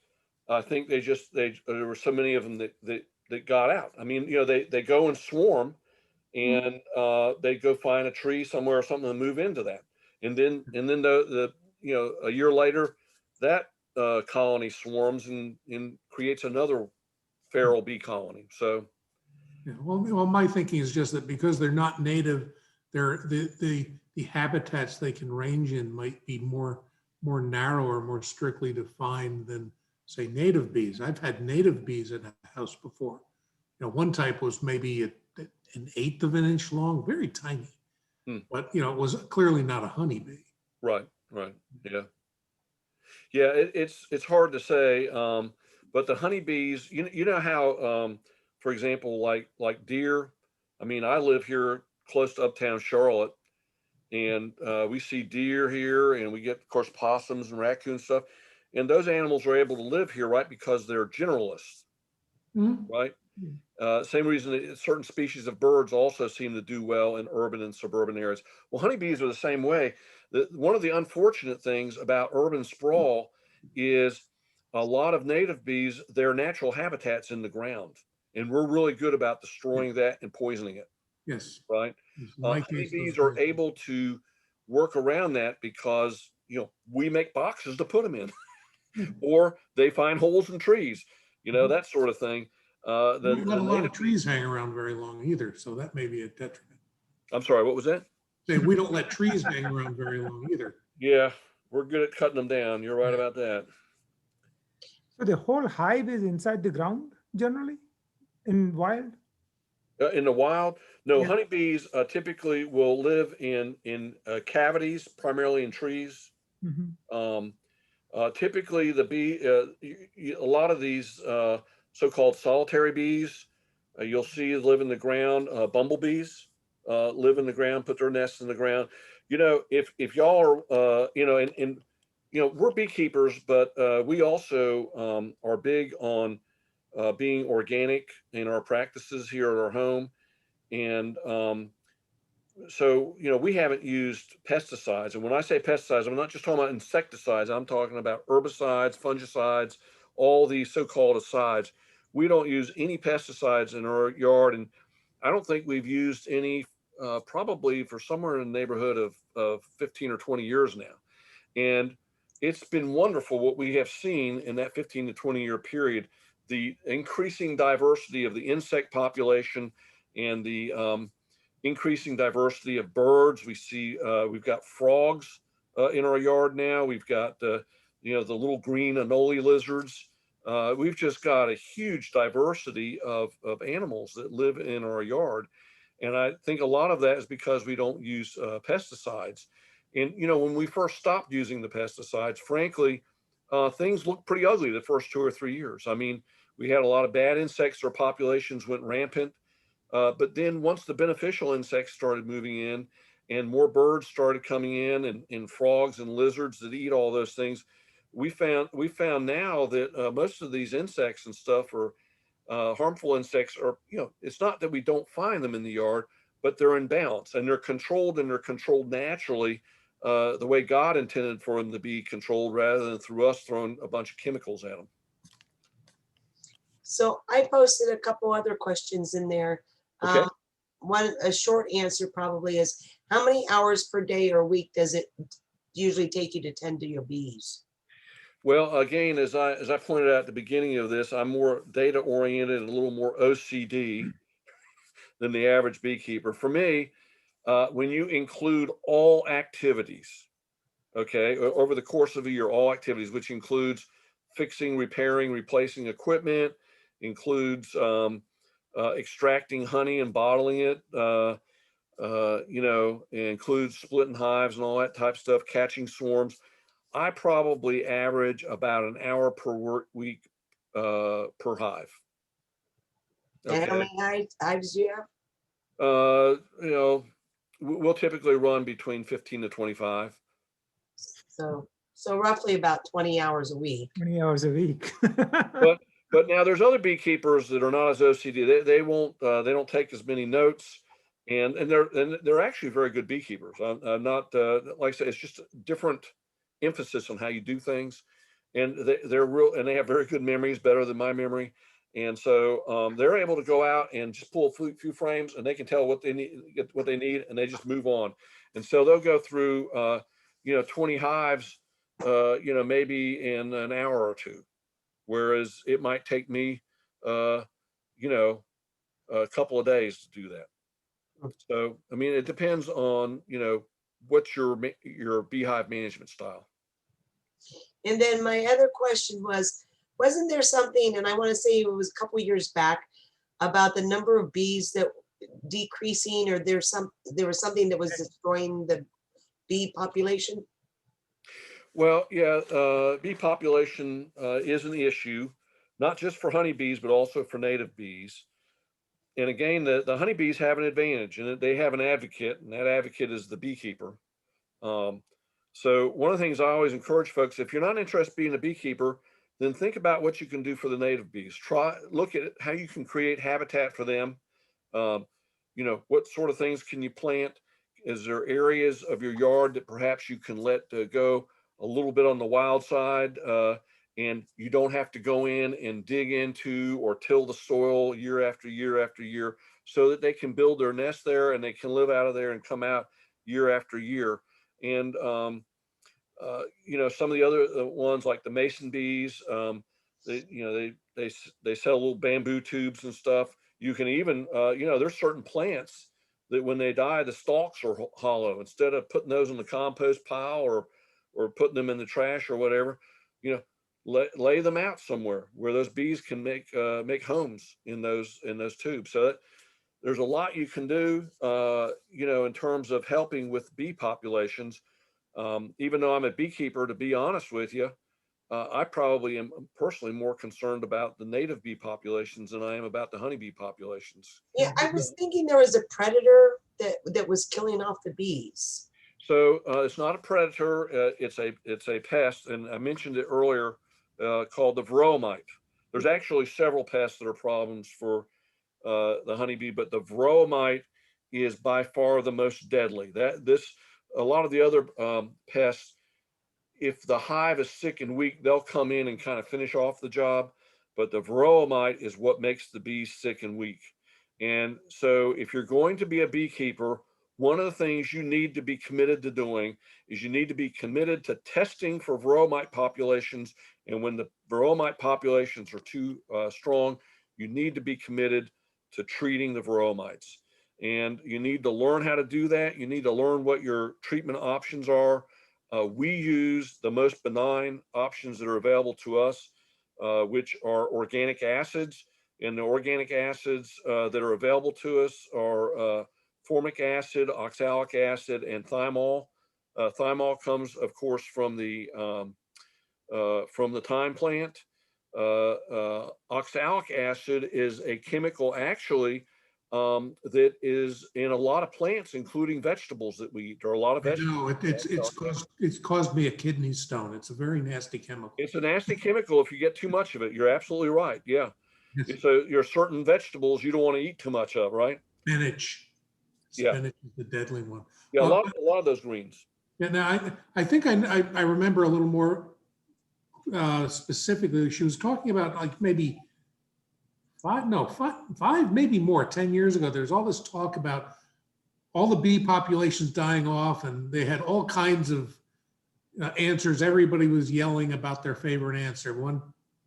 I think there were so many of them that got out. I mean, you know, they go and swarm, and they go find a tree somewhere or something and move into that, and then the you know, a year later, that colony swarms and creates another feral bee colony. So Yeah, well, my thinking is just that because they're not native, the habitats they can range in might be more narrow or more strictly defined than, say, native bees. I've had native bees in a house before. You know, one type was maybe an eighth of an inch long, very tiny, but you know, it was clearly not a honeybee. right, yeah. It's hard to say, but the honeybees, you know how, for example, like deer. I mean, I live here close to uptown Charlotte, and we see deer here, and we get, of course, possums and raccoons and stuff, and those animals are able to live here, right, because they're generalists, right? Same reason that certain species of birds also seem to do well in urban and suburban areas. Well, honeybees are the same way. One of the unfortunate things about urban sprawl is a lot of native bees, their natural habitat's in the ground, and we're really good about destroying that and poisoning it. Yes. Right. Yes, in my case, Honeybees those are guys- able to work around that because, you know, we make boxes to put them in, or they find holes in trees, you know, that sort of thing. We don't let a lot of trees hang around very long either, so that may be a detriment. I'm sorry, what was that? Say, we don't let trees hang around very long either. Yeah, we're good at cutting them down. You're right about that. So the whole hive is inside the ground generally in wild? In the wild, no, Yeah. honeybees typically will live in cavities, primarily in trees. Mhm. Typically, the bee, a lot of these so-called solitary bees, you'll see live in the ground. Bumblebees live in the ground, put their nests in the ground. You know, if y'all are, you know, and you know, we're beekeepers, but we also are big on being organic in our practices here at our home, and so, you know, we haven't used pesticides. And when I say pesticides, I'm not just talking about insecticides. I'm talking about herbicides, fungicides, all these so-called asides. We don't use any pesticides in our yard. And I don't think we've used any probably for somewhere in the neighborhood of 15 or 20 years now. And it's been wonderful what we have seen in that 15 to 20 year period, the increasing diversity of the insect population and the increasing diversity of birds. We see we've got frogs in our yard now. We've got you know, the little green anole lizards. We've just got a huge diversity of animals that live in our yard, and I think a lot of that is because we don't use pesticides. And you know, when we first stopped using the pesticides, frankly, things looked pretty ugly the first 2 or 3 years. I mean, we had a lot of bad insects. Our populations went rampant. But then once the beneficial insects started moving in and more birds started coming in, and frogs and lizards that eat all those things, we found now that most of these insects and stuff are harmful insects. Are, you know, it's not that we don't find them in the yard, but they're in balance, and they're controlled naturally the way God intended for them to be controlled, rather than through us throwing a bunch of chemicals at them. So I posted a couple other questions in there. Okay. a short answer probably is, how many hours per day or week does it usually take you to tend to your bees? Well, again, as I pointed out at the beginning of this, I'm more data oriented and a little more OCD than the average beekeeper. For me, when you include all activities, okay, over the course of a year, all activities, which includes fixing, repairing, replacing equipment, includes extracting honey and bottling it, you know, it includes splitting hives and all that type of stuff, catching swarms. I probably average about an hour per work week per hive. And how Okay. many hives do you have? You know, we'll typically run between 15 to 25. So roughly about 20 hours a week. 20 hours a week. But now there's other beekeepers that are not as OCD. They won't they don't take as many notes, and they're actually very good beekeepers. I'm not like I say, it's just a different emphasis on how you do things, and they're real, and they have very good memories, better than my memory, and so they're able to go out and just pull a few frames, and they can tell what they need, and they just move on, and so they'll go through you know, 20 hives, you know, maybe in an hour or two. Whereas it might take me, you know, a couple of days to do that. So, I mean, it depends on, you know, what's your beehive management style. And then my other question was, wasn't there something, and I want to say it was a couple of years back, about the number of bees that decreasing, or there was something that was destroying the bee population? Well, yeah, bee population is an issue, not just for honeybees, but also for native bees. And again, the honeybees have an advantage, and they have an advocate, and that advocate is the beekeeper. So one of the things I always encourage folks, if you're not interested in being a beekeeper, then think about what you can do for the native bees. Look at how you can create habitat for them. You know, what sort of things can you plant? Is there areas of your yard that perhaps you can let go a little bit on the wild side, and you don't have to go in and dig into or till the soil year after year after year, so that they can build their nest there and they can live out of there and come out year after year. And you know, some of the other ones like the mason bees, you know, they sell little bamboo tubes and stuff. You can even you know, there's certain plants that when they die, the stalks are hollow. Instead of putting those in the compost pile or putting them in the trash or whatever, you know, lay them out somewhere where those bees can make homes in those tubes. So there's a lot you can do, you know, in terms of helping with bee populations. Even though I'm a beekeeper, to be honest with you, I probably am personally more concerned about the native bee populations than I am about the honeybee populations. Yeah, I was thinking there was a predator that was killing off the bees. So it's not a predator; it's a pest, and I mentioned it earlier, called the varroa mite. There's actually several pests that are problems for the honeybee, but the varroa mite is by far the most deadly. A lot of the other pests, if the hive is sick and weak, they'll come in and kind of finish off the job. But the varroa mite is what makes the bees sick and weak. And so if you're going to be a beekeeper, one of the things you need to be committed to doing is you need to be committed to testing for varroa mite populations. And when the varroa mite populations are too strong, you need to be committed to treating the varroa mites. And you need to learn how to do that. You need to learn what your treatment options are. We use the most benign options that are available to us, which are organic acids. And the organic acids that are available to us are formic acid, oxalic acid, and thymol. Thymol comes, of course, from the thyme plant. Oxalic acid is a chemical actually that is in a lot of plants, including vegetables that we eat. There are a lot of vegetables. No, it's caused me a kidney stone. It's a very nasty chemical. It's a nasty chemical if you get too much of it. You're absolutely right. Yeah. Yes. So there are certain vegetables you don't want to eat too much of, right? Spinach. Yeah. Spinach is the deadly one. Yeah, a lot of those greens. Yeah, now I think I remember a little more specifically. She was talking about like maybe five, maybe more, 10 years ago, there's all this talk about all the bee populations dying off, and they had all kinds of answers. Everybody was yelling about their favorite answer. One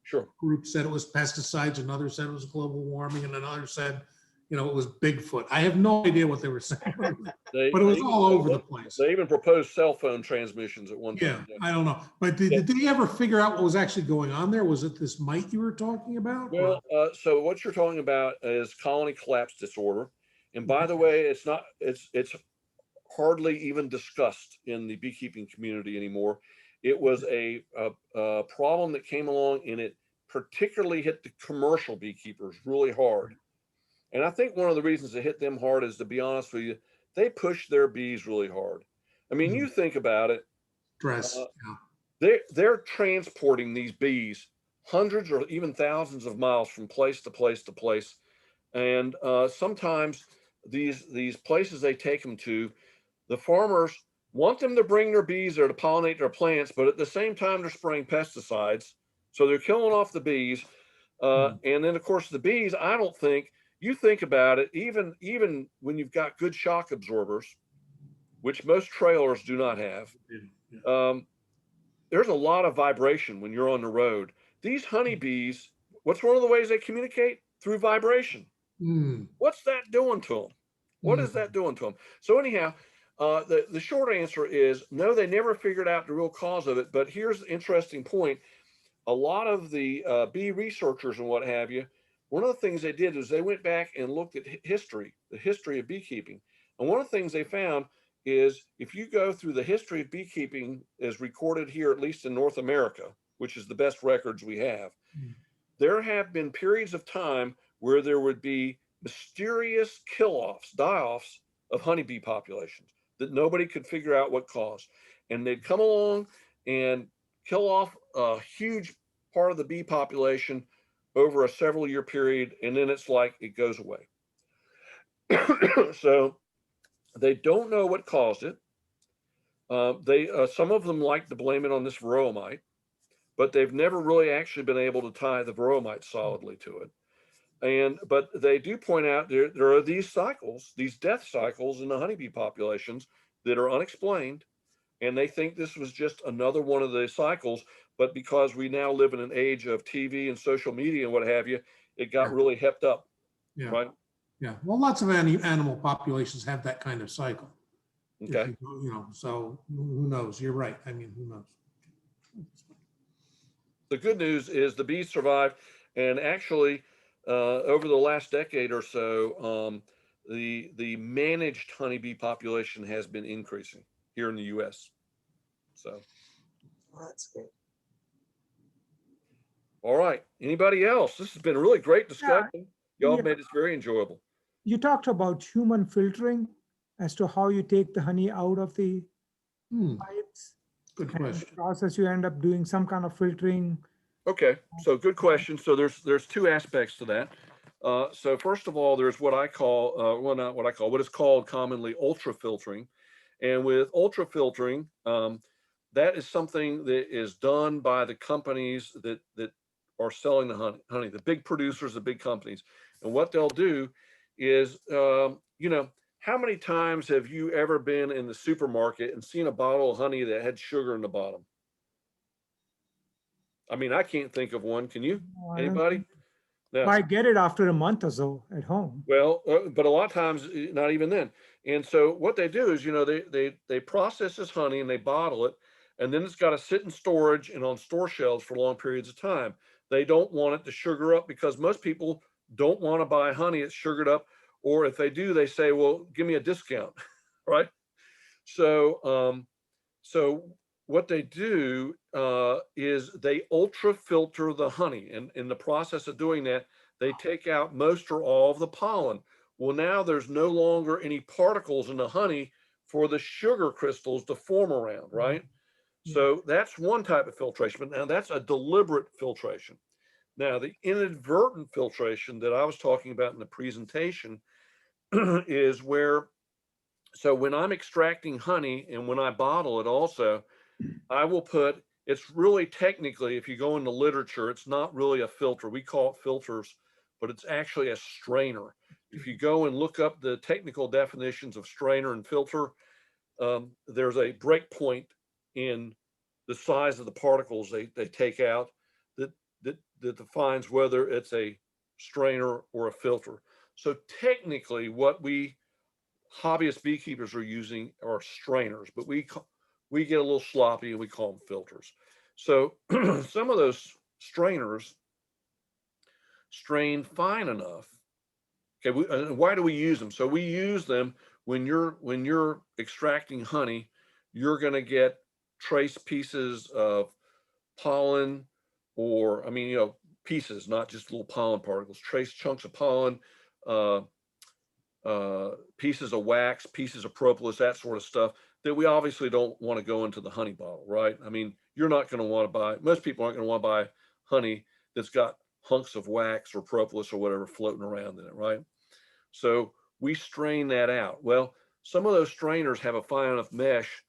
Sure. group said it was pesticides, another said it was global warming, and another said, you know, it was Bigfoot. I have no idea what they were saying, but it was all over the place. They even proposed cell phone transmissions at one Yeah, time. I don't know. But did they ever figure out what was actually going on there? Was it this mite you were talking about? Well, so what you're talking about is colony collapse disorder. And by the way, it's hardly even discussed in the beekeeping community anymore. It was a problem that came along, and it particularly hit the commercial beekeepers really hard. And I think one of the reasons it hit them hard is, to be honest with you, they pushed their bees really hard. I mean, you think about it. Stress. They're transporting these bees hundreds or even thousands of miles from place to place to place. And sometimes these places they take them to, the farmers want them to bring their bees there to pollinate their plants, but at the same time, they're spraying pesticides. So they're killing off the bees. And then, of course, the bees, I don't think, you think about it, even when you've got good shock absorbers, which most trailers do not have, there's a lot of vibration when you're on the road. These honeybees, what's one of the ways they communicate? Through vibration. What's that doing to them? What is that doing to them? So anyhow, the short answer is no, they never figured out the real cause of it. But here's the interesting point. A lot of the bee researchers and what have you, one of the things they did is they went back and looked at the history of beekeeping. And one of the things they found is, if you go through the history of beekeeping as recorded here, at least in North America, which is the best records we have, there have been periods of time where there would be mysterious kill-offs, die-offs of honeybee populations that nobody could figure out what caused. And they'd come along and kill off a huge part of the bee population over a several year period, and then it's like it goes away. So they don't know what caused it. Some of them like to blame it on this varroa mite, but they've never really actually been able to tie the varroa mite solidly to it. But they do point out there are these cycles, these death cycles in the honeybee populations that are unexplained. And they think this was just another one of the cycles, but because we now live in an age of TV and social media and what have you, it got really hepped up, right? Yeah, well, lots of animal populations have that kind of cycle. Okay. You know, so who knows? You're right. I mean, who knows? The good news is the bees survive, and actually, over the last decade or so, the managed honeybee population has been increasing here in the U.S. So, Well, that's good. All right. Anybody else? This has been a really great discussion. Y'all made this very enjoyable. You talked about human filtering as to how you take the honey out of the pipes. Good And question. the process, you end up doing some kind of filtering. Okay, so good question. So there's two aspects to that. So first of all, there's what I call, well, not what I call, what is called commonly ultrafiltering. And with ultrafiltering, that is something that is done by the companies that are selling the honey, the big producers, the big companies. And what they'll do is, you know, how many times have you ever been in the supermarket and seen a bottle of honey that had sugar in the bottom? I mean, I can't think of one. Can you? Anybody? No. I get it after a month or so at home. Well, but a lot of times, not even then. And so what they do is, you know, they process this honey and they bottle it, and then it's got to sit in storage and on store shelves for long periods of time. They don't want it to sugar up, because most people don't want to buy honey that's sugared up, or if they do, they say, well, give me a discount, right? So, so what they do is they ultrafilter the honey, and in the process of doing that, they take out most or all of the pollen. Well, now there's no longer any particles in the honey for the sugar crystals to form around, right? So that's one type of filtration, but now that's a deliberate filtration. Now, the inadvertent filtration that I was talking about in the presentation is where, so when I'm extracting honey and when I bottle it also, I will put, it's really technically, if you go in the literature, it's not really a filter. We call it filters, but it's actually a strainer. If you go and look up the technical definitions of strainer and filter, there's a break point in the size of the particles they take out that defines whether it's a strainer or a filter. So technically what we hobbyist beekeepers are using are strainers, but we get a little sloppy and we call them filters. So some of those strainers strain fine enough. Okay, why do we use them? So we use them when you're extracting honey, you're going to get trace pieces of pollen, or pieces, not just little pollen particles, trace chunks of pollen, pieces of wax, pieces of propolis, that sort of stuff that we obviously don't want to go into the honey bottle, right? I mean, you're not going to want to buy, most people aren't going to want to buy honey that's got hunks of wax or propolis or whatever floating around in it, right? So we strain that out. Well, some of those strainers have a fine enough mesh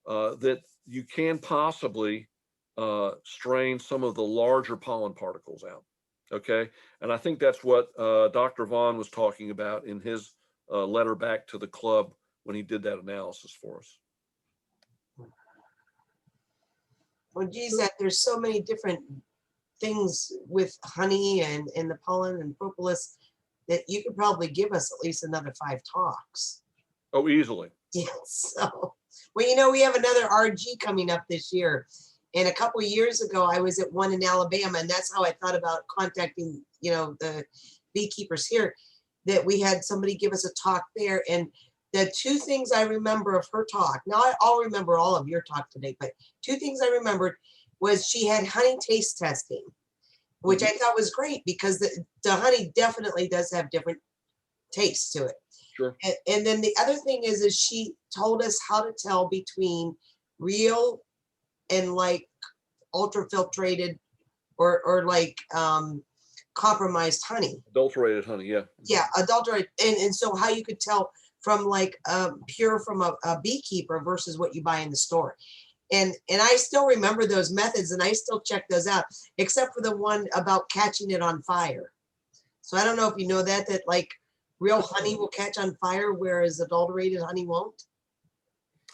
that you can possibly strain some of the larger pollen particles out. Okay. And I think that's what Dr. Vaughn was talking about in his letter back to the club when he did that analysis for us. Well, geez, that there's so many different things with honey and the pollen and propolis that you could probably give us at least another 5 talks. Oh, easily. Yeah. So, well, we have another RG coming up this year. And a couple of years ago, I was at one in Alabama, and that's how I thought about contacting, the beekeepers here, that we had somebody give us a talk there. And the 2 things I remember of her talk, now I'll remember all of your talk today, but 2 things I remembered was she had honey taste testing, which I thought was great because the honey definitely does have different tastes to it. Sure. And then the other thing is she told us how to tell between real and like ultra-filtrated or like compromised honey. Adulterated honey, yeah. Yeah, adulterated. And so how you could tell from like pure from a beekeeper versus what you buy in the store. And I still remember those methods and I still check those out, except for the one about catching it on fire. So I don't know if you know that like real honey will catch on fire, whereas adulterated honey won't.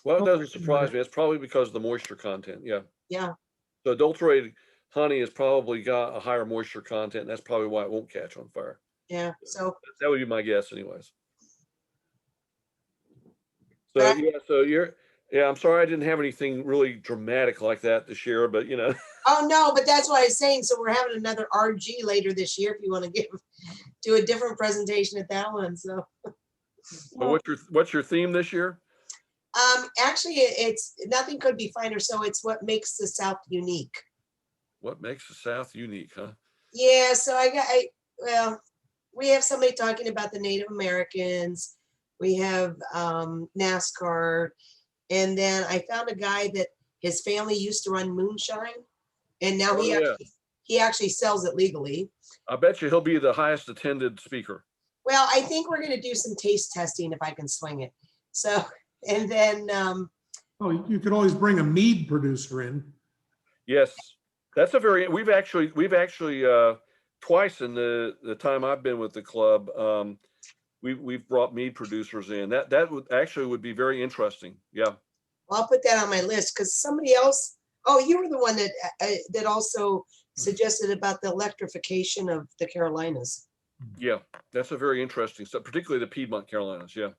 Well, it doesn't surprise me. It's probably because of the moisture content. Yeah. Yeah. So adulterated honey has probably got a higher moisture content. And that's probably why it won't catch on fire. Yeah. So that would be my guess anyways. So yeah, I'm sorry I didn't have anything really dramatic like that to share, but Oh no, but that's what I was saying. So we're having another RG later this year if you want to do a different presentation at that one. So what's your theme this year? Actually it's nothing could be finer. So it's what makes the South unique. What makes the South unique, huh? Yeah, so we have somebody talking about the Native Americans. We have NASCAR. And then I found a guy that his family used to run moonshine. And now he actually sells it legally. I bet you he'll be the highest attended speaker. Well, I think we're going to do some taste testing if I can swing it. So, and then. You could always bring a mead producer in. Yes, that's we've actually twice in the time I've been with the club, we've brought mead producers in. That would be very interesting. Yeah. Well, I'll put that on my list because somebody else. Oh, you were the one that also suggested about the electrification of the Carolinas. Yeah, that's a very interesting stuff, particularly the Piedmont Carolinas. Yeah.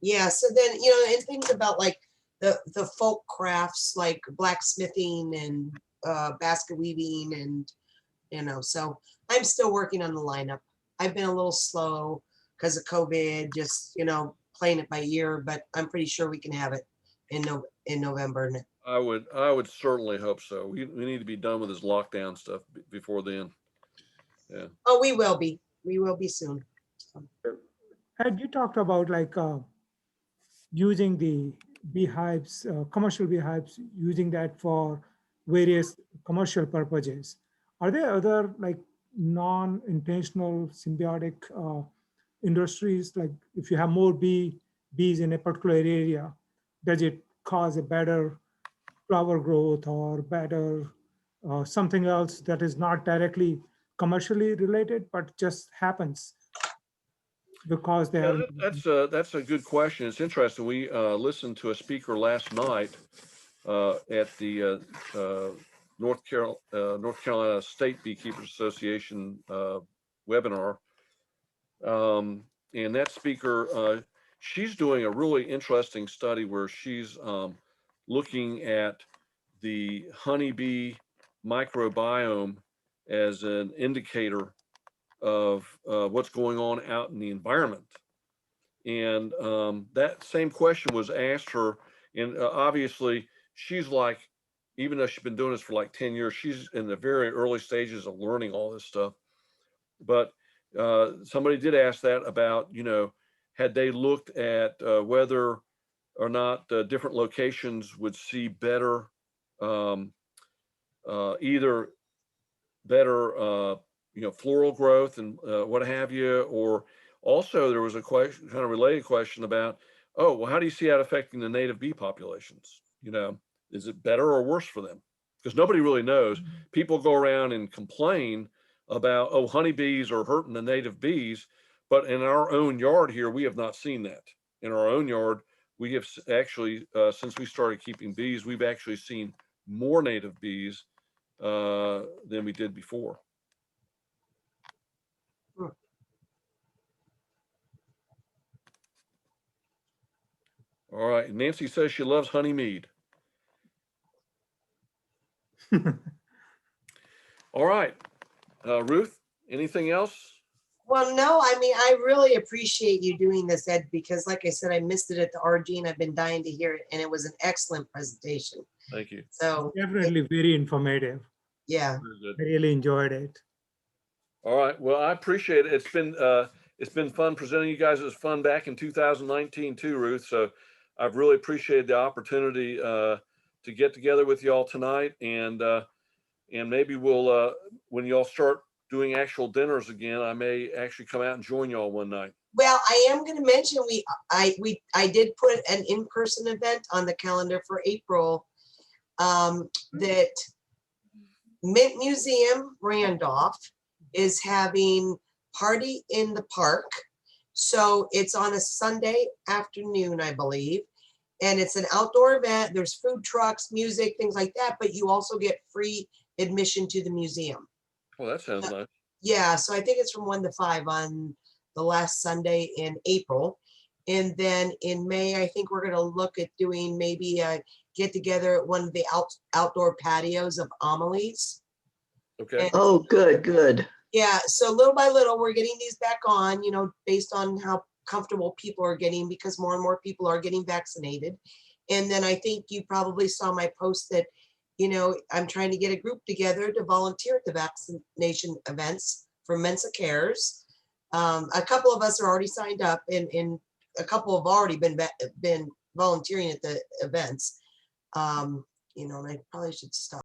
Yeah. So then and things about like the folk crafts like blacksmithing and basket weaving and so I'm still working on the lineup. I've been a little slow because of COVID, just playing it by ear, but I'm pretty sure we can have it in November. I would certainly hope so. We need to be done with this lockdown stuff before then. Yeah. Oh, we will be soon. Ed, you talked about like using the beehives, commercial beehives, using that for various commercial purposes. Are there other like non-intentional symbiotic industries? Like if you have more bees in a particular area, does it cause a better flower growth or better something else that is not directly commercially related, but just happens because they Yeah, haven't. that's a good question. It's interesting. We listened to a speaker last night at the North Carolina State Beekeepers Association webinar, and that speaker, she's doing a really interesting study where she's looking at the honeybee microbiome as an indicator of what's going on out in the environment. And that same question was asked her, and obviously she's like, even though she's been doing this for like 10 years, she's in the very early stages of learning all this stuff. But somebody did ask that about, had they looked at whether or not different locations would see better, either better, floral growth and what have you, or also there was a question, kind of related question about, oh, well, how do you see that affecting the native bee populations? Is it better or worse for them? Because nobody really knows. People go around and complain about, oh, honeybees are hurting the native bees, but in our own yard here, we have not seen that. In our own yard, we have actually, since we started keeping bees, we've actually seen more native bees than we did before. All right. Nancy says she loves honey mead. All right. Ruth, anything else? Well, no, I mean, I really appreciate you doing this, Ed, because like I said, I missed it at the RG and I've been dying to hear it. And it was an excellent presentation. Thank you. So Definitely very informative. yeah. Very good. I really enjoyed it. All right. Well, I appreciate it. It's been fun presenting you guys. It was fun back in 2019 too, Ruth. So I've really appreciated the opportunity to get together with y'all tonight, and maybe we'll when y'all start doing actual dinners again, I may actually come out and join y'all one night. Well, I am going to mention I did put an in-person event on the calendar for April that Mint Museum Randolph is having party in the park. So it's on a Sunday afternoon, I believe. And it's an outdoor event. There's food trucks, music, things like that, but you also get free admission to the museum. Well, that sounds nice. Yeah, so I think it's from 1 to 5 on the last Sunday in April. And then in May, I think we're going to look at doing maybe a get together at one of the outdoor patios of Amelie's. Okay. And Oh, good, good. yeah, so little by little, we're getting these back on, based on how comfortable people are getting, because more and more people are getting vaccinated. And then I think you probably saw my post that, I'm trying to get a group together to volunteer at the vaccination events for Mensa Cares. A couple of us are already signed up, and a couple have already been volunteering at the events. And I probably should stop.